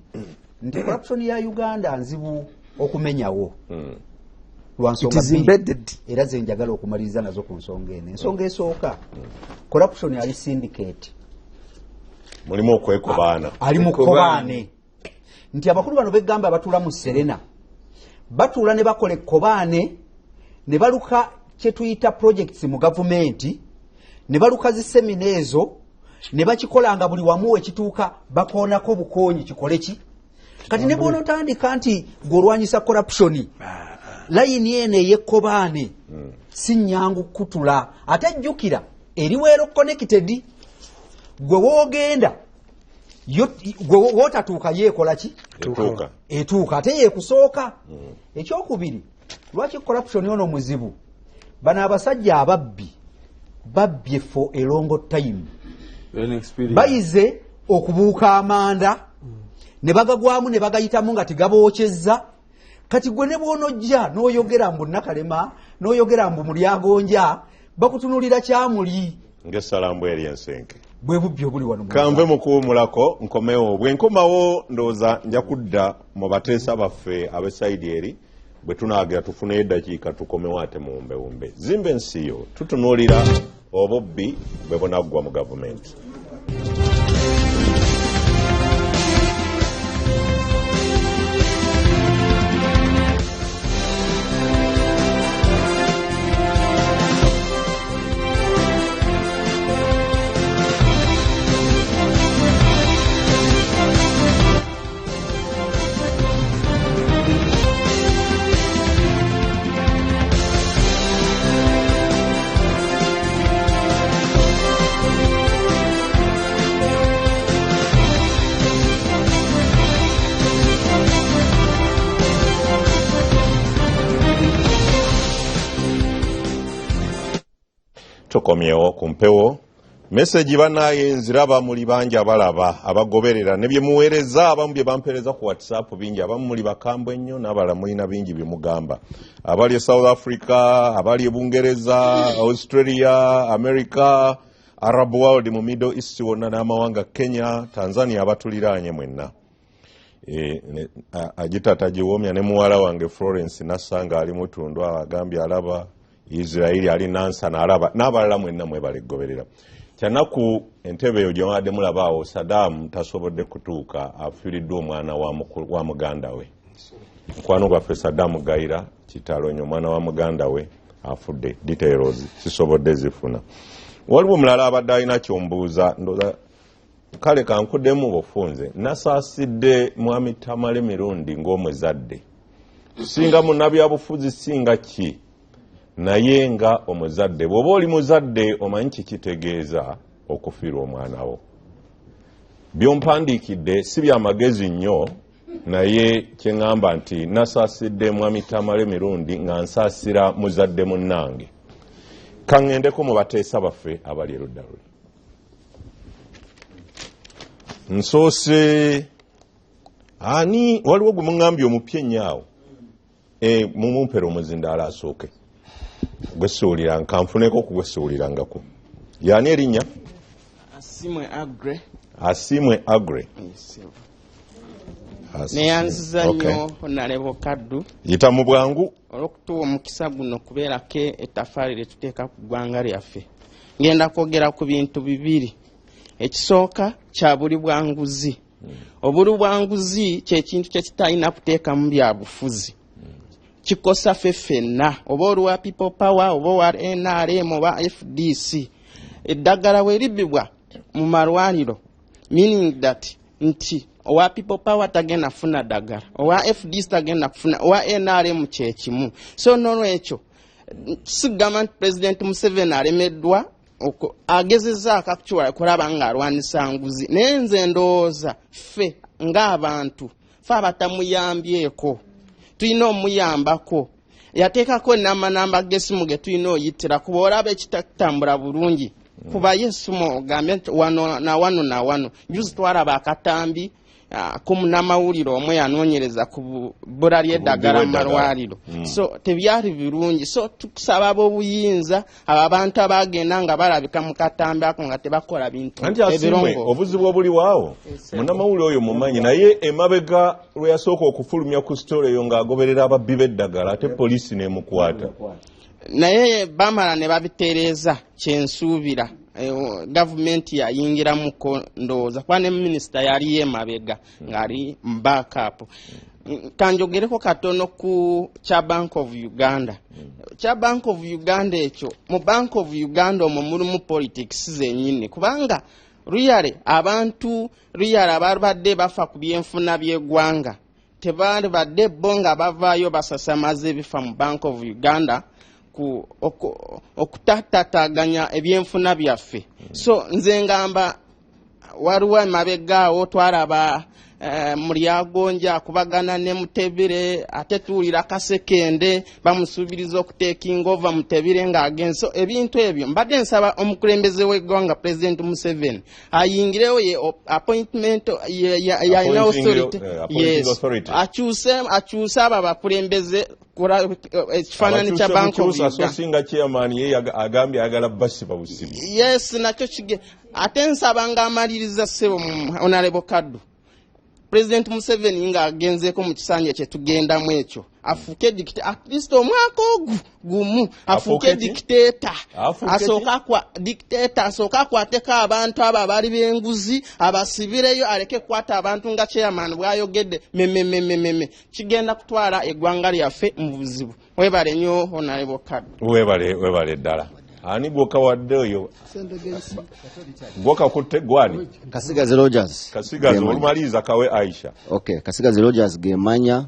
nti corruption ya Uganda nzibu okumenyawo it is embedded era ze njagala okumaliriza nazo ku nsonga eno ensonga esooka corruption ali syndicate mulimu okwekobaana ali mukobaane nti abakulu bano begamba batula mu Serena batula ne bakola ekkobaane ne baluka kye tuyita projects mu gavumenti ne baluka zisemina ezo ne bakikolanga buli wamu ekituuka bakoonako bukonyi kikole ki kati ne bw'ona otandika nti gw'olwanyisa corruption layini eno ey'ekkobaane si nnyangu kutula ate jjukira eri weero connected gwe woogenda gwe wootatuuka yeekola ki etuuka ate yeekusooka ekyokubiri lwaki corruption ono muzibu bano abasajja ababbi babbye for a long time bayize okubuuka amanda ne bagagwamu ne bagayitamu nga tegabookyezza kati gwe ne bw'onojja n'oyogera mbu Nakalema n'oyogera mbu Mulyagonja bakutunulira kyamuli ng'essalambu eri ensenke bwe bubbi obuli wano kanve mu kuwumulako nkomewo bwe nkomawo ndowooza nja kudda mu bateesa baffe ab'esayidi eri bwe tunaagira tufuneyo eddakiika tukomewo ate muwumbewumbe zimba ensi yo tutunuulira obubbi bwe bunaggwa mu gavumenti. Tukomyewo ku mpewo meseji banaye nziraba muli bangi abalaba abagoberera ne bye muweereza abamu bye bampeereza ku WhatsApp bingi abamu muli bakambwe nnyo n'abalala mulina bingi bye mugamba abali e South Africa abali e Bungereza Australia America Arab world mu Middle East wonna n'amawanga Kenya Tanzania abatuliraanye mwenna agitata giwomya ne muwala wange Florence Nasanga ali mutundwa agambye alaba Israeli ali nansa n'alaba n'abalala mwenna mwebalegoberera kyanaku entebe eyo gyewadde mulabaawo Saddam tasobodde kutuuka afiiriddwa omwana wa muganda we mukwano gwaffe Saddam Gaira Kitalonyo omwana wa muganda we afudde details sisobodde zifuna waliwo mulala abadde alina kyombuuza ndoza kale kankuddemu bufunze nasaasidde mwami Tamale mirundi ng'omuzadde singa munnabyabufuzi singa ki naye nga omuzadde bw'oba oli muzadde omanyi kikitegeeza okufiirwa omwana wo byompandiikidde si byamagezi nnyo naye kyeŋŋamba nti nasaasidde mwami Tamale mirundi nga nsaasira muzadde munnange kaŋŋendeko mu bateesa baffe abali erudda luli nsoose ani waliwo gwe muŋŋambye omupya ennyo mumumpera omuzindaala asooke gwesuulira nkanfuneko okugwesuulirangako yaani erinnya Asimwe Agre neyanziza nnyo Honorable Kaddu yita mu bwangu olw'okutuwa omukisa guno kubeerako ettafaali lye tuteeka ku ggwanga lyaffe ngenda kwogera ku bintu bibiri ekisooka kya buli bwanguzi obuli bwanguzi kyekintu kye kitalina kuteekamu byabufuzi kikosa ffenna oba olwa People Power oba owa NRM oba FDC eddagala we libibwa mu malwaliro meaning that nti owa People Power tagenda kufuna ddagala owa FDC tagenda kufuna owa NRM kyekimu so nolwekyo sigamba nti President Museveni alemeddwa agezezzaako akukiwala kulaba ng'alwanisa nguzi naye nze ndowooza ffe ng'abantu ffe abatamuyambyeko tulina omuyambako yateekako n'amanamba g'essimu ge tulina oyitira kuba olaba ekitatambula bulungi kuba yesumo ogambye nti wano na wano na wano juzi twalaba akatambi n'amawulire omwe yanoonyereza ku bbula ly'eddagala mu malwaliro so tebyali birungi so tukusaba ab'obuyinza abo abantu abagenda nga balabika mu katambi ako nga tebakola bintu ebirongoofu obuzibu obuliwaawo munnamawulire oyo mumanyi naye emabega lwe yasooka okufulumya ku sitole eyo ng'agoberera ababbi b'eddagala ate poliisi n'emukwata naye bamala ne babitereeza kyensuubira gavumenti yayingiramuko ndowooza kuba ne minisita yaliyo emabega ng'ali mu backup. Kanjogereko katono ku kya Bank of Uganda. Kya Bank of Uganda ekyo, mu Bank of Uganda omwo mulimu politics zennyini kubanga ruyale abantu ababadde bafa ku byenfuna by'eggwanga tebaali badde bo nga bavaayo basasamaza ebifa mu Bank of Uganda okutataganya ebyenfuna byaffe. So nze ngamba waliwo emabegaawo twaraba Mulyagonja akubagana ne Mutebire ate tuwulira Kasekende bamusuubiriza okuteekinga ova Mutebire ng'agenze. So ebintu ebyo mbadde nsaba omukulembeze w'eggwanga President Museveni ayingirewo ye appointment yalina authority akyuse abo abakulembeze ekifaananyi kya Bank of Uganda. Singa chairman ye agambye ayagala basiba busibu. Yes, nakyo kige ate nsaba ng'amaliriza ssebo Honorable Kaddu. President Museveni ng'agenzeeko mu kisanja kye tugendamu ekyo afuuke dictator at least omwaka gumu afuuke dictator asooka akwateko abantu abo abali b'enguzi abasibireyo aleke kukwata abantu nga chairman bw'ayogedde meme kigenda kutwala eggwanga lyaffe mu buzibu. Webale nnyo Honorable Kaddu. Webale ddala. Ani gwoka wadde oyo gwoka kutte gwani Kasigazi Rogers. Kasigazi olumaliza kawe Aisha. Okay, Kasigazi Rogers gemanya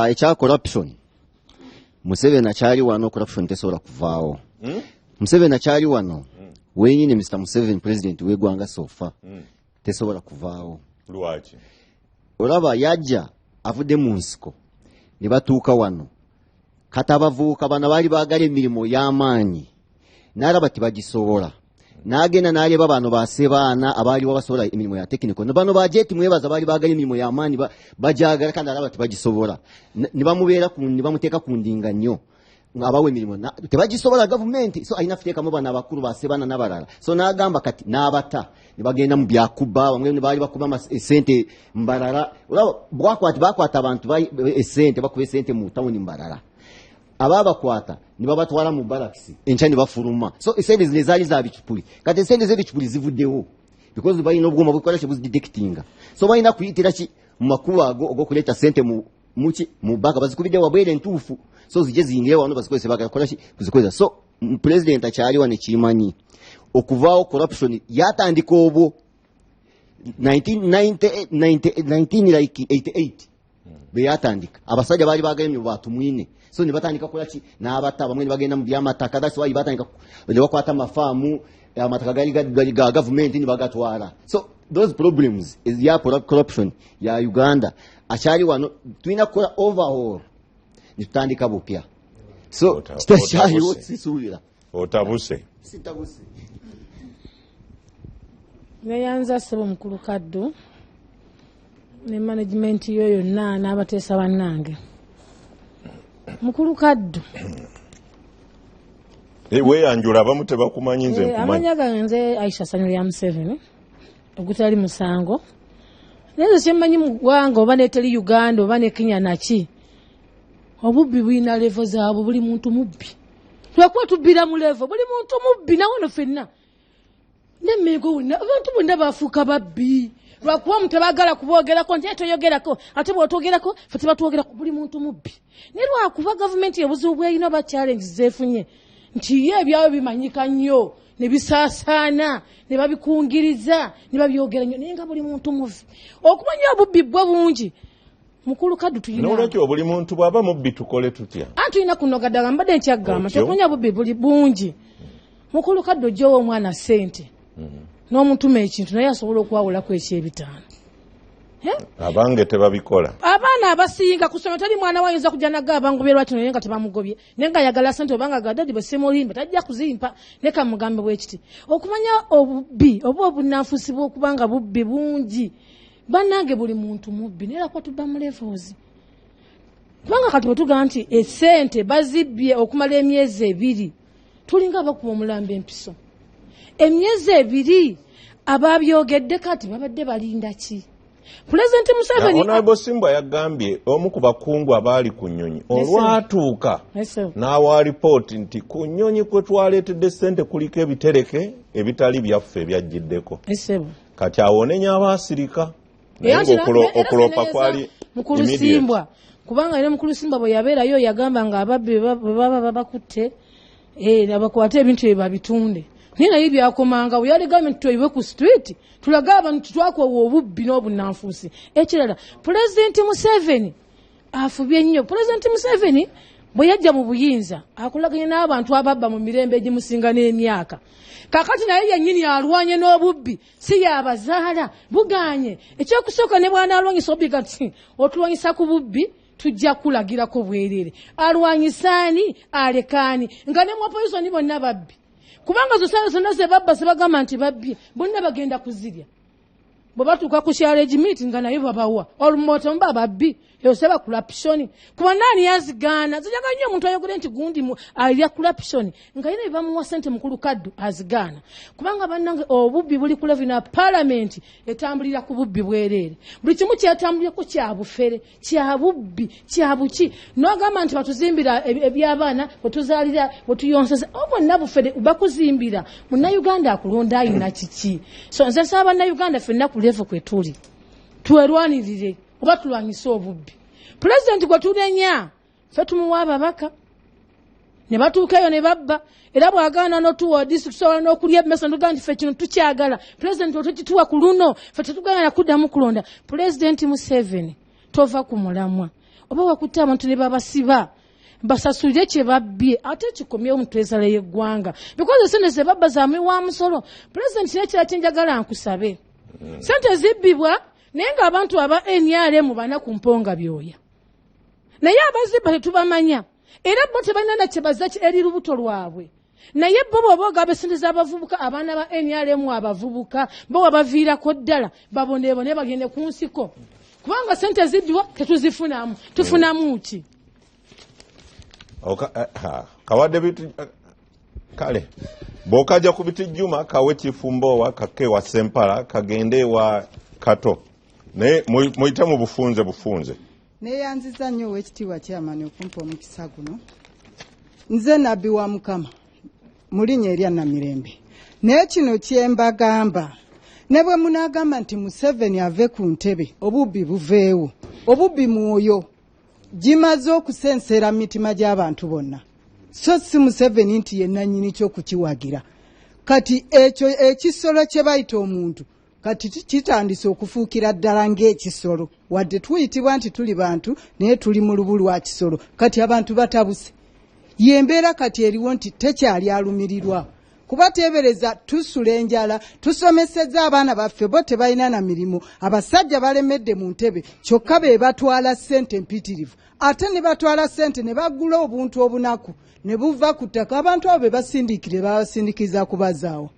ekya corruption. Museveni akyali wano corruption tesobola kuvaawo. Museveni akyali wano wenyini Mr. Museveni president w'eggwanga sofa tesobola kuvaawo. Lwaki? Olaba yajja avudde mu nsiko ne batuuka wano. Kati abavubuka bano baali baagala emirimu y'amaanyi n'alaba tebagisobola n'agenda n'aleba bano basebaana abaaliwo basobola emirimu ya tekiniko ne bano bajeeti mwebaza baali baagala emirimu y'amaanyi bagyagala kandi alaba tebagisobola ne bamubeera ne bamuteeka ku ndinga nnyo abawa emirimu tebagisobola gavumenti. So alina kuteekamu bano abakulu basebaana n'abalala. So n'agamba kati n'abata ne bagenda mu byakuba bamwe ne baali bakuba esente mbalala. Olaba bakwata abantu esente bakuba esente mu tawuni mbalala. Ababakwata ne babatwala mu barracks enkya ne bafuluma. So esente zino zaali za bicupuli. Kati esente z'ebicupuli zivuddewo because balina obwoma bukola kye buzidetectinga. So balina kuyitira ki mu makubo ago og'okuleeta sente mu baka bazikubidde wabwere entuufu. So zijje ziyingire wano bazikozese bagakola ki kuzikozesa. So president akyaliwa ne kimanyi okuvaawo corruption yatandika obwo 1988 beyatandika abasajja baali baagalemye batumwine. So ne batandika kola ki n'abata bamwe ne bagenda mu byamataka. That's why batandika ne bakwata amafaamu amataka gali ga government ne bagatwala. So those problems is ya corruption ya Uganda akyali wano tulina kukola overhaul ne tutandika bupya. So kitakyaliwo sisuubira otabuse sitabuse. Neyanza ssebo mukulu Kaddu ne management yo yonna n'abateesa bannange. Mukulu Kaddu weyanjula abamu tebakumanyi nze nkumanyi. Amanya gange nze Aisha Sanyulya Museveni ogutali musango. Naye kyemmanyi mu ggwanga oba neteri Uganda oba ne Kenya naki obubbi bwina levo zaabwo. Buli muntu mubbi lwakuba tubbira mu levo buli muntu mubbi nawono ffenna nemmego wonna abantu bonna bafuuka babbi lwakuba omuntu tebaagala kuboogerako nti toyogerako ate bw'otwogerako fe tebatwogerako buli muntu mubbi. Naye lwakuba gavumenti obuzibu bweyina oba challenges zeefunye nti ye ebyawe bimanyika nnyo ne bisaasaana ne babikungiriza ne babyogera nnyo naye nga buli muntu muvi. Okumanya obubbi bwo bungi Mukulu Kaddu tuyina. N'olwekyo buli muntu bw'aba mubbi tukole tutya? Tulina kunoga ddala mbadde nkyagamba tekumanya obubbi buli bungi. Mukulu Kaddu ojjowa omwana ssente n'omutuma ekintu naye asobola okwawulako eky'ebitaano. Abange tebabikola. Abaana abasinga kusoma tali mwana wayinza kujja nagaba ngoberwa kino naye nga tebamugobye naye nga ayagala ssente obanga gadadi bwe semulimba tajja kuzimpa ne kamugambe bwekiti. Okumanya obubbi oba obunanfusi bw'okubanga bubbi bungi bannange buli muntu mubbi naye lwakuba tubba mu levels. Kubanga kati bwe tugamba nti essente bazibbye okumala emyezi 2 tulinga abakuba omulambo empiso. Emyezi 2 ababyogedde kati babadde balinda ki? President Museveni Honorable Simba yagambye omu ku bakungu abaali ku nnyonyi olwatuuka n'awa ripooti nti ku nnyonyi kwe twaleetedde ssente kuliko ebitereke ebitali byaffe ebyajjiddeko kati awonenya abaasirika okulopa kwali mukulu Simbwa kubanga era mukulu Simbwa bwe yabeerayo yagamba nga ababbi bwe baba babakutte bakwate ebintu bye babitunde nina ibi akomanga uyali government toyiwe ku street tulaga abantu twakwowa obubbi n'obunanfuusi ekirala President Museveni afubye nnyo President Museveni bwe yajja mu buyinza akulaganye n'abantu ababba mu mirembe egimusinga n'emyaka kakati naye yennyini alwanye n'obubbi si yabazaala buganye ekyokusooka ne bwana alwanyisa obbi kati otulwanyisa ku bubbi tujja kulagirako bwerere alwanyisaani alekaani nga ne mwapoyisoni bonna babbi kubanga zonna ze babba ze bagamba nti babbye bonna bagenda kuzirya bwe batuuka ku kyalo egimiti nga naye babawa olumoto mba babbi yoseba corruption kuba nani yazigaana zijaga nnyo omuntu ayogere nti gundi alya corruption nga yina bamuwa ssente mukulu kaddu azigaana kubanga bannange obubbi buli ku level na parliament etambulira ku bubbi bwerere buli kimu kyatambulira ku kyabufere kyabubbi kyabuki n'ogamba nti batuzimbira eby'abaana bwetuzaalira bwetuyonseza obwonna bufere bakuzimbira munnayuganda akulonda ayina kiki so nze nsaba bannayuganda ffenna ku level kwe tuli twerwanirire oba tulwanyisa obubbi President gwe tulenya ffe tumuwa ababaka ne batuuka eyo ne babba era bw'agaana n'otuwa disitusobola n'okulya emmesa n'ogaa nti ffe kino tukyagala President otekituwa ku luno ffe tetugenda kuddamu kulonda President Museveni tova ku mulamwa oba wakutte abantu ne babasiba basasulire kye babbye ate kikomyewo mu twezala y'eggwanga because esente ze babba zamuwa musolo President n'ekira kyenjagala nkusabe sente zibbibwa naye ng'abantu aba NRM bana ku mponga byoya naye abazibba tetubamanya era bo tebalina na kye bazza eri lubuto lwabwe naye bo bw'oba ogaba esente z'abavubuka abaana ba NRM abavubuka bo wabaviirako ddala baboneebone bagende ku nsiko kubanga sente zibbibwa tetuzifunamu tufunamu ki kawadde bitu kale bw'okajja ku bitijjuma kawe Kifumbowa kake wa Sempala kagende wa Kato naye muyite mu bufunze neyanziza nnyo ow'ekitiibwa kyamani okumpa omukisa guno nze nabbi wa Mukama mu linnya erya Namirembe naye kino kyembagamba ne bwe munaagamba nti Museveni ave ku ntebe obubbi buveewo obubbi mwoyo gimaze okusensera mitima gy'abantu bonna so si Museveni nti yennannyini ky'okukiwagira kati ekyo ekisolo kye bayita omuntu kati kitandise okufuukira ddala ng'ekisolo wadde tuyitibwa nti tuli bantu naye tuli mu lubu lwa kisolo kati abantu batabuse yembeera kati eriwo nti tekyali alumirirwa kuba teebereza tusula enjala tusomesezza abaana baffe bo tebalina na mirimu abasajja balemedde mu ntebe kyokka be batwala ssente mpitirivu ate ne batwala ssente ne bagula obuntu obunaku ne buva ku ttaka abantu abo be basindikire babasindikiza kubazaawo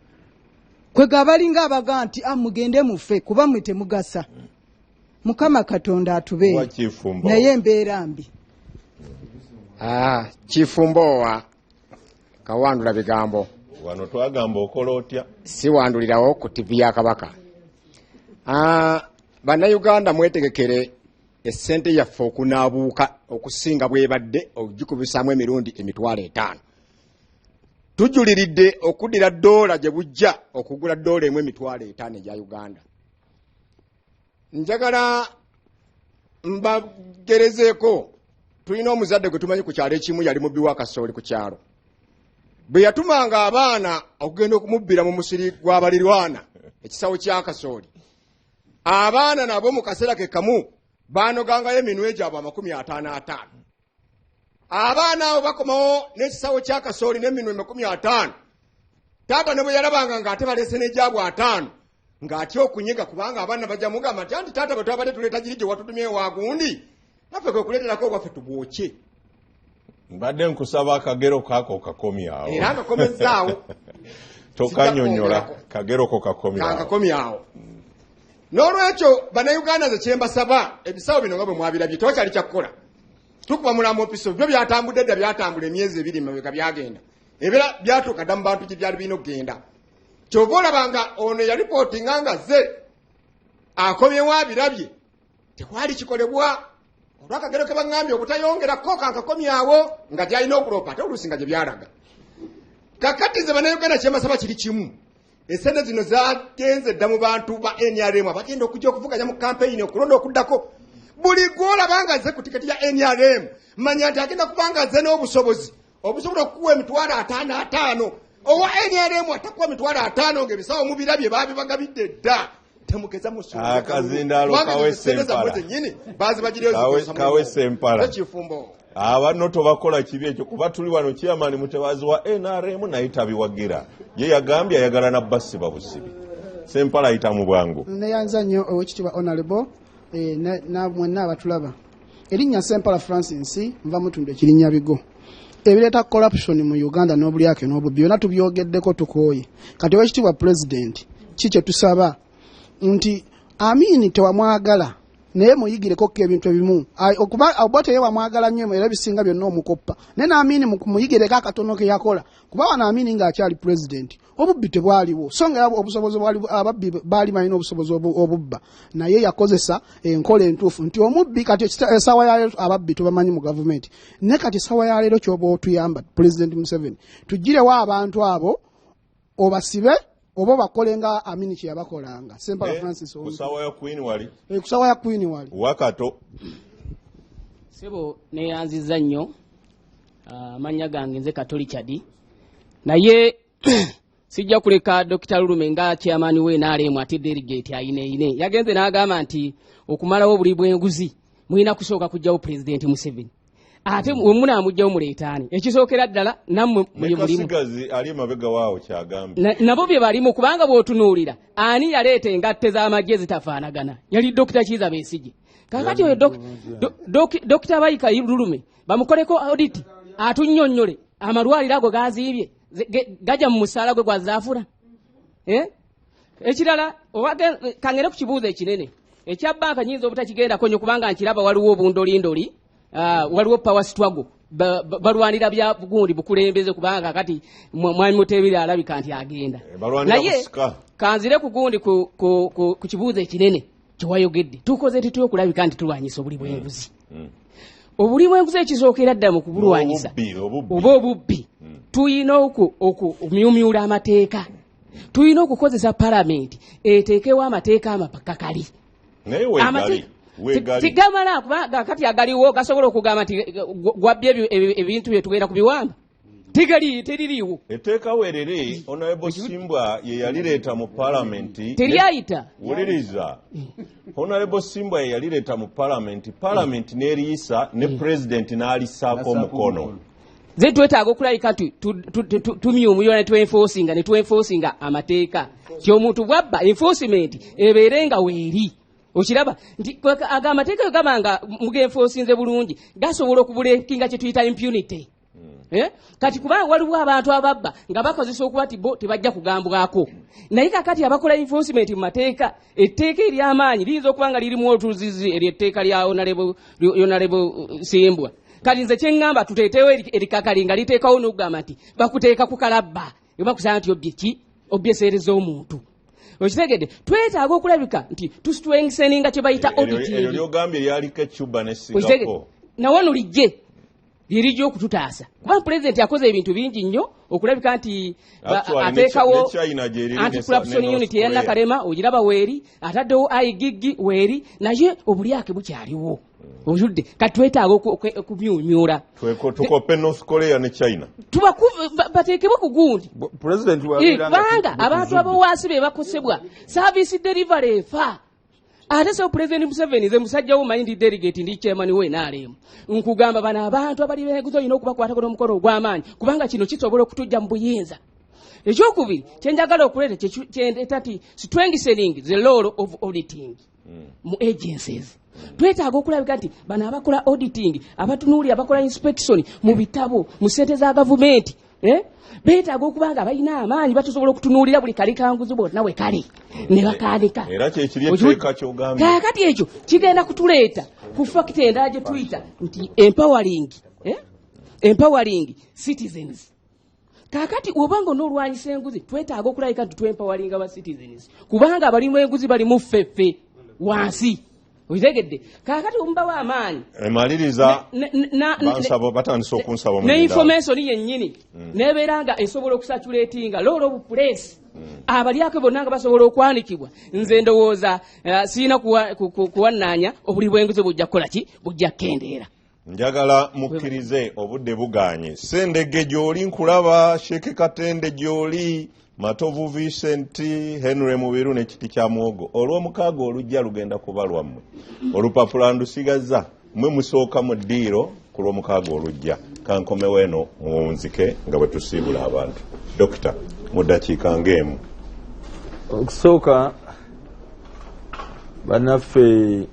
kwega balinga abaga nti mugende mufe kuba mwe temugasa Mukama Katonda atubeere naye embeera mbi Kifumbowa kawandula bigambo wano twagamba okola otya si wandulirawo ku TV ya Kabaka bannayuganda mwetegekere essente yaffe okunaabuuka okusinga bwebadde ogikubisaamu emirundi 5,000 tujuliridde okuddira $1 gye bujja okugula $1 emu 5,000 egya Uganda njagala mbagerezeeko tulina omuzadde gwe tumanyi ku kyalo ekimu yali mubbi wa kasooli ku kyalo bwe yatumanga abaana okugenda okumubbira mu musiri gw'abalirwana ekisawo kya kasooli abaana nabo mu kaseera ke kamu baanogangayo eminwe gyabwe 50 abaana abo bakomawo n'ekisawo kya kasooli n'eminwe 50 taata ne bwe yalabanga ng'ate balese n'egyabwe 5 ng'atya okunyiga kubanga abaana bajja mugamba nti anti taata bwe twabadde tuleeta giri gye watutumye wagundi naffe kwe kuleeterako gwaffe tugwokye mbadde nkusaba akagero kaako kakomyawo era ngakomezaawo tokanyonyola kagero ko kakomyawo n'olwekyo bannayuganda ze kyembasaba ebisawo bino nga bwe mwabirabye tewakyali kyakukola tukuba mulambo mpiso byo byatambudde dda byatambula emyezi 2 mabega byagenda ebera byatuuka dda mu bantu gye byali birina okugenda kyova olabanga ono yalipootinga nga ze akomyewo abirabye tekwali kikolebwa olwakagero ke baŋŋambye obutayongerako kankakomyawo nga tyalina okulopa ate oluusi nga gye byalaga kakati ze bannayuganda kyemasaba kiri kimu esente zino zagenze dda mu bantu ba NRM abagenda okujja okuvuganya mu kampeyini okulonda okuddako buli gwolaba nga nze ku tiketi ya NRM manya nti agenda kubanga nze n'obusobozi obusobola okukuwa emitwalo 55 owa NRM atakuwa emitwalo 5 ng'ebisawo mubirabye babibagabidde dda temugeza akazindaalo kawe sempala abanno tobakola kibi ekyo kuba tuli wano chairman mutewazi wa NRM naye tabiwagira ye yagambye ayagala na basiba busibi sempala ayita mu bwangu neyanza nnyo owekitiibwa honorable mwenna abatulaba erinnya Sempala Francis nva mutundu ekirinya bigo ebireeta corruption mu Uganda n'obulyake n'obubbi byonna tubyogeddeko tukooye kati owekitiibwa president kikye tusaba nti Amini tewamwagala naye muyigireko ebintu ebimu okuba obote yewamwagala nnyo era bisinga byonna omukoppa naye n'Amini muyigireko akatono ke yakola kuba wano Amini ng'akyali president obubbi tebwaliwo so nga obusobozi ababbi baali balina obusobozi obubba naye yakozesa enkola entuufu nti omubbi kati essaawa ya leero ababbi tubamanyi mu gavumenti ne kati essaawa ya leero kyoba otuyamba president Museveni tugirewo abantu abo obasibe oba bakolenga Amini kye yabakolanga Sempala Francis kusawa ya Queen wali kusawa ya Queen wali wakato sebo neyanziza nnyo amanya gange nze Katolichadi naye sijja kuleka Dr. Lulume nga chairman we NRM ati delegate ayine yagenze n'agamba nti okumalawo buli bw'enguzi mulina kusooka kujjawo president Museveni ate muna amujjawo muleetaani ekisookera ddala nammwe muli mulimu ali mabega waawo kyagambye nabo bye balimu kubanga bw'otunuulira ani yaleeta engatte z'amagye zitafaanagana yali Dr. Kiza Besigye kakati oyo Dr. Baika Lulume bamukoleko audit atunnyonnyole amalwaliro ago gaziibye gaja mu musaala gwe gwazaafula ekirala kangere ku kibuuzo ekinene ekya banka nyinza obutakigenda konyo kubanga nkiraba waliwo obundolindoli waliwo power struggle balwanira bya bugundi bukulembeze kubanga kati mwami Mutebire alabika nti agenda naye kanzire ku gundi ku kibuuzo ekinene kiwayogedde tukoze tituyo kulabika nti tulwanyisa obuli bw'enguzi obuli bw'enguzi ekisookera ddala mu kubulwanyisa oba obubbi tuyina okumyumyula amateeka tuyina okukozesa palamenti eteekewo amateeka amapakakali naye tigamala kubanga kati agaliwo gasobola okugamba nti gwabbye ebintu bye tugenda kubiwamba teririiwo etteekawo eriri Honorable Simbwa ye yalireeta mu palamenti teryayita wuliriza Honorable Simbwa ye yalireeta mu palamenti n'eriyisa ne president n'alisaako omukono ze twetaaga okulabika nti tumyumuyula ne twenforcinga amateeka kyomuntu bwabba enforcement ebeerenga weeri okiraba nti amateeka gabanga mugenforcinze bulungi gasobola okubulekinga kye tuyita impunity kati kubanga waliwo abantu ababba nga bakozesa okuba ti bo tebajja kugambwako naye kakati abakola enforcement mu mateeka etteeka ery'amaanyi liyinza okuba nga lirimu otuzizi eryetteeka lya Honorable Simbwa kati nze kyeŋŋamba tuteetewo erikakali nga liteekawo n'okugamba nti bakuteeka ku kalabba bakusaba nti obyeseereza omuntu okitegedde twetaaga okulabika nti tusitwengiseninga kye bayita auditing eryo lyogambye lyaliko Cuba ne Singapore nawano lijje lirijja okututaasa kuba president yakoze ebintu bingi nnyo okulabika nti ateekawo anti-corruption unit eyanakalema ogiraba weeri ataddewo aigigi weeri naye obulyake bukyaliwo ojudde kati twetaaga okumyumyula tukope North Korea ne China bateekebwe ku gundi kubanga abantu abowaasi be bakosebwa service delivery efa ate so president Museveni ze musajja wo mind delegate ndi chairman we NRM nkugamba bana abantu abali beguzo ino okubakwata kono mukoro gw'amaanyi kubanga kino kisobola okutujja mu buyinza ekyokubiri kyenjagala okuleeta kyendetati strengthening the role of auditing mu agencies twetaaga okulabika nti bano abakola auditing abatunuulira abakola inspection mu bitabo mu ssente za gavumenti beetaaga okuba nga balina amaanyi batusobola okutunuulira buli kali kanguzi bonna we kali ne bakaanika era kyekiri etteeka ky'ogambye kaakati ekyo kigenda kutuleeta ku fakita endala gye tuyita nti empowering citizens kaakati obanga onoolwanyisa enguzi twetaaga okulabika nti twempoweringa ba citizens kubanga abalimu enguzi bali mu ffeffe wansi okitegedde kakati omubawa amaanyi emaliriza bansaba batandise okunsaba ne information yennyini nebeera nga esobola okusatulatinga lolo obupulesi abalyako bonna nga basobola okwanikibwa nze ndowooza siina kuwannaanya obuli bwenguzi bujja kukola ki bujja kendeera. Njagala mukkirize obudde buganye. Sendege gy'oli nkulaba, Sheikh Katende gy'oli, Matovu Vincent, Henry Mubiru n'ekiti kya muwogo. Olw'omukaaga olujja lugenda kuba lwammwe. Olupapula ndusigaza mwe musooka mu ddiiro ku lw'omukaaga olujja. Kankomewo eno muwunzike nga bwe tusiibula abantu. Dokita, mu ddakiika ng'emu. Okusooka bannaffe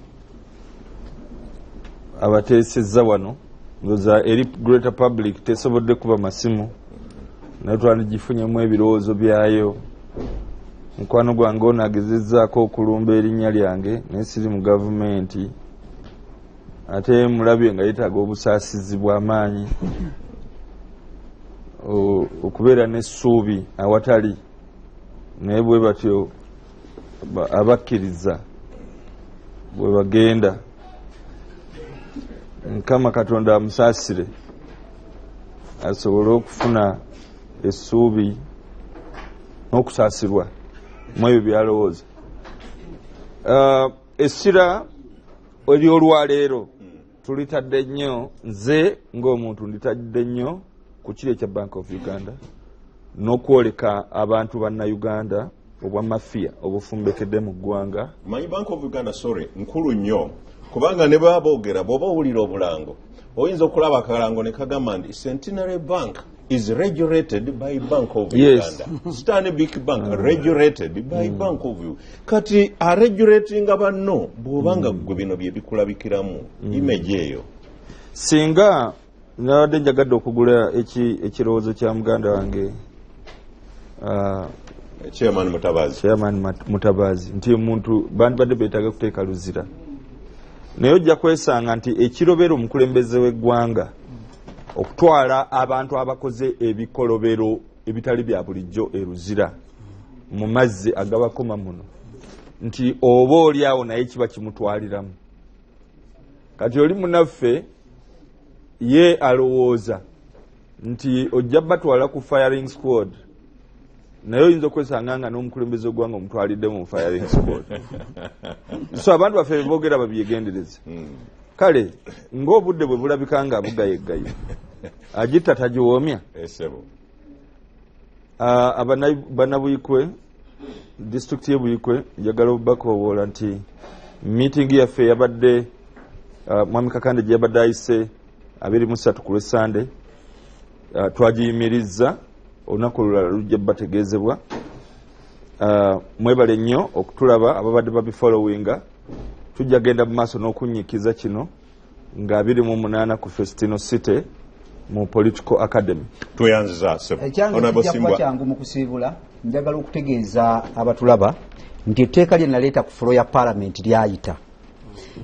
abateesezza wano ndoza eri greater public tesobodde kuba masimu naye twandigifunyemu ebirowoozo byayo. Mukwano gwange ono agezezzaako okulumba erinnya lyange naye siri mu gavumenti ate mulabye nga yeetaaga obusaasizi bw'amaanyi okubeera n'essuubi awatali naye bwe batyo abakkiriza bwe bagenda Nkama Katonda amusaasire asobole okufuna essuubi n'okusaasirwa mu ebyo byalowooza. Essira ery'olwaleero tulitadde nnyo, nze ng'omuntu nditadde nnyo ku kiro ekya Bank of Uganda n'okwoleka abantu bannayuganda obwamafiya obufumbekedde mu ggwanga. Manyi Bank of Uganda nkulu nnyo kubanga ne baba boogera bw'oba owulira obulango oyinza okulaba akalango ne kagamba nti Centenary Bank is regulated by Bank of Uganda. Stanbic Bank regulated by Bank of Uganda. Kati aregulatinga banno bw'obanga gwe bino bye bikulabikiramu image eyo. Singa nabadde njagadde okugula ekirowoozo kya muganda wange Chairman Mutabazi nti omuntu bandibadde beetaaga kuteeka luzira naye ojja kwesanga nti ekirobero omukulembeze w'eggwanga okutwala abantu abakoze ebikolobero ebitali bya bulijjo eruzira mu mazzi agabakoma muno nti oba oli awo naye kiba kimutwaliramu. Kati oli munaffe ye alowooza nti ojja batwala ku firing squad naye oyinza okwesanga nga n'omukulembeze w'eggwanga omutwalidde mu firing squad. So abantu baffe boogera babyegendereze. Kale ng'obudde bwe bulabika nga bugayegaye agitta tagiwoomya. Bannabuyikwe disitulikiti y'Ebuyikwe njagala obubakoboola nti meeting yaffe yabadde Mwami Kakande gye yabadde ayise 23 ku Lwesande twagiyimirizza olunaku olulala lujja bategeezebwa. Mwebale nnyo okutulaba ababadde babifollowinga. Tujja genda mu maaso n'okunnyikiza kino nga 28 ku Festino City mu Political Academy. Tuyanziza ekyange kyangu mu kusiibula njagala okutegeeza abatulaba nti etteeka lye naleeta ku fulo ya Parliament lyayita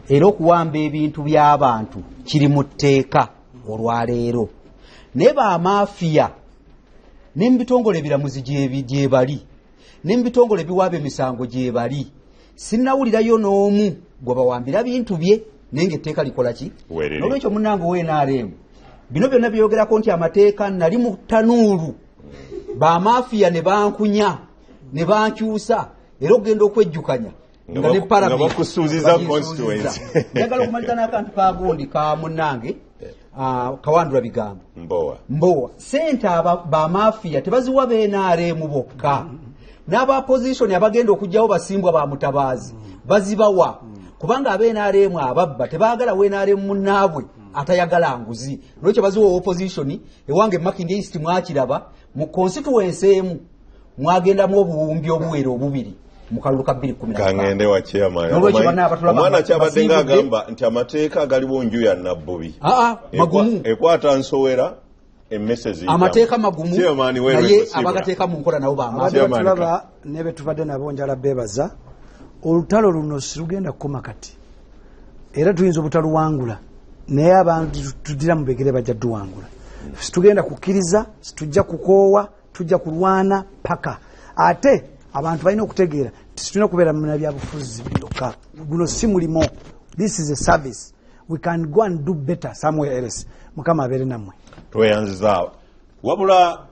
era okuwamba ebintu by'abantu kiri mu tteeka olwaleero naye bamafiya ne mu bitongole ebiramuzi gye bali ne mu bitongole ebiwaaba emisango gye bali sinnawulirayo n'omu gwe bawambira bintu bye naye ng'etteeka likola ki. N'olwekyo munnange ow'NRM bino byonna byogerako nti amateeka nali mu tanuulu bamafiya ne bankunya ne bankyusa era okugenda okwejjukanya nga ne Parliament njagala okumaliza n'akantu kagundi ka munnange Kawandula Bigambo Mbowa sente bamafiya tebaziwa NRM bokka n'aba position abagenda okujjawo basimbwa ba Mutabazi bazibawa kubanga aba NRM ababba tebaagala NRM munnaabwe atayagala nguzi n'ekyo baziwa opposition ewange Makinge East mwakiraba mu constituency emu mwagendamu obuwumbi obuwera obubiri mu kalulu ka 2010 kangende wa chairman omwana kyabadde ng'agamba nti amateeka agaliwo nju ya Nabbubi magumu ekwata nsowera emessage amateeka magumu naye abagateeka mu nkola nabo bamatulaba nebe tuvadde nabo njala bebaza olutalo luno sirugenda kukoma kati era tuyinza obutaluwangula naye abantu tudira mu begere bajja duwangula situgenda kukkiriza situjja kukoowa tujja kulwana paka ate abantu balina okutegeera tulina okubeera mu byabufuzi bino kwokka guno si mulimo. This is a service. We can go and do better somewhere else. Mukama abeere nammwe. Tweyanziza wabula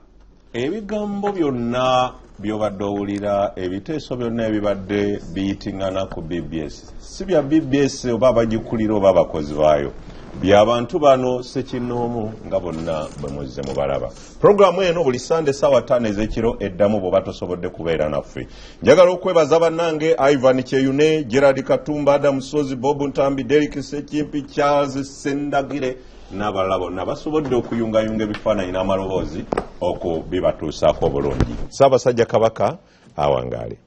ebigambo byonna byobadde owulira ebiteeso byonna ebibadde biyitingana ku BBS si bya BBS oba abagikulira oba abakozi baayo by'abantu bano Ssekinoomu nga bonna bwe muzze mubalaba. Puroguramu eno buli Sande ssaawa 5 ez'ekiro eddamu bw'oba tosobodde kubeera naffe. Njagala okwebaza bannange Ivan Kyeyune, Gerard Katumba, Adam Sozi, Bob Ntambi, Derek Sekimpi, Charles Sendagire n'abalala bonna basobodde okuyungayunga ebifaananyi n'amaloboozi okubibatuusaako bulungi. Ssaabasajja Kabaka awangaale.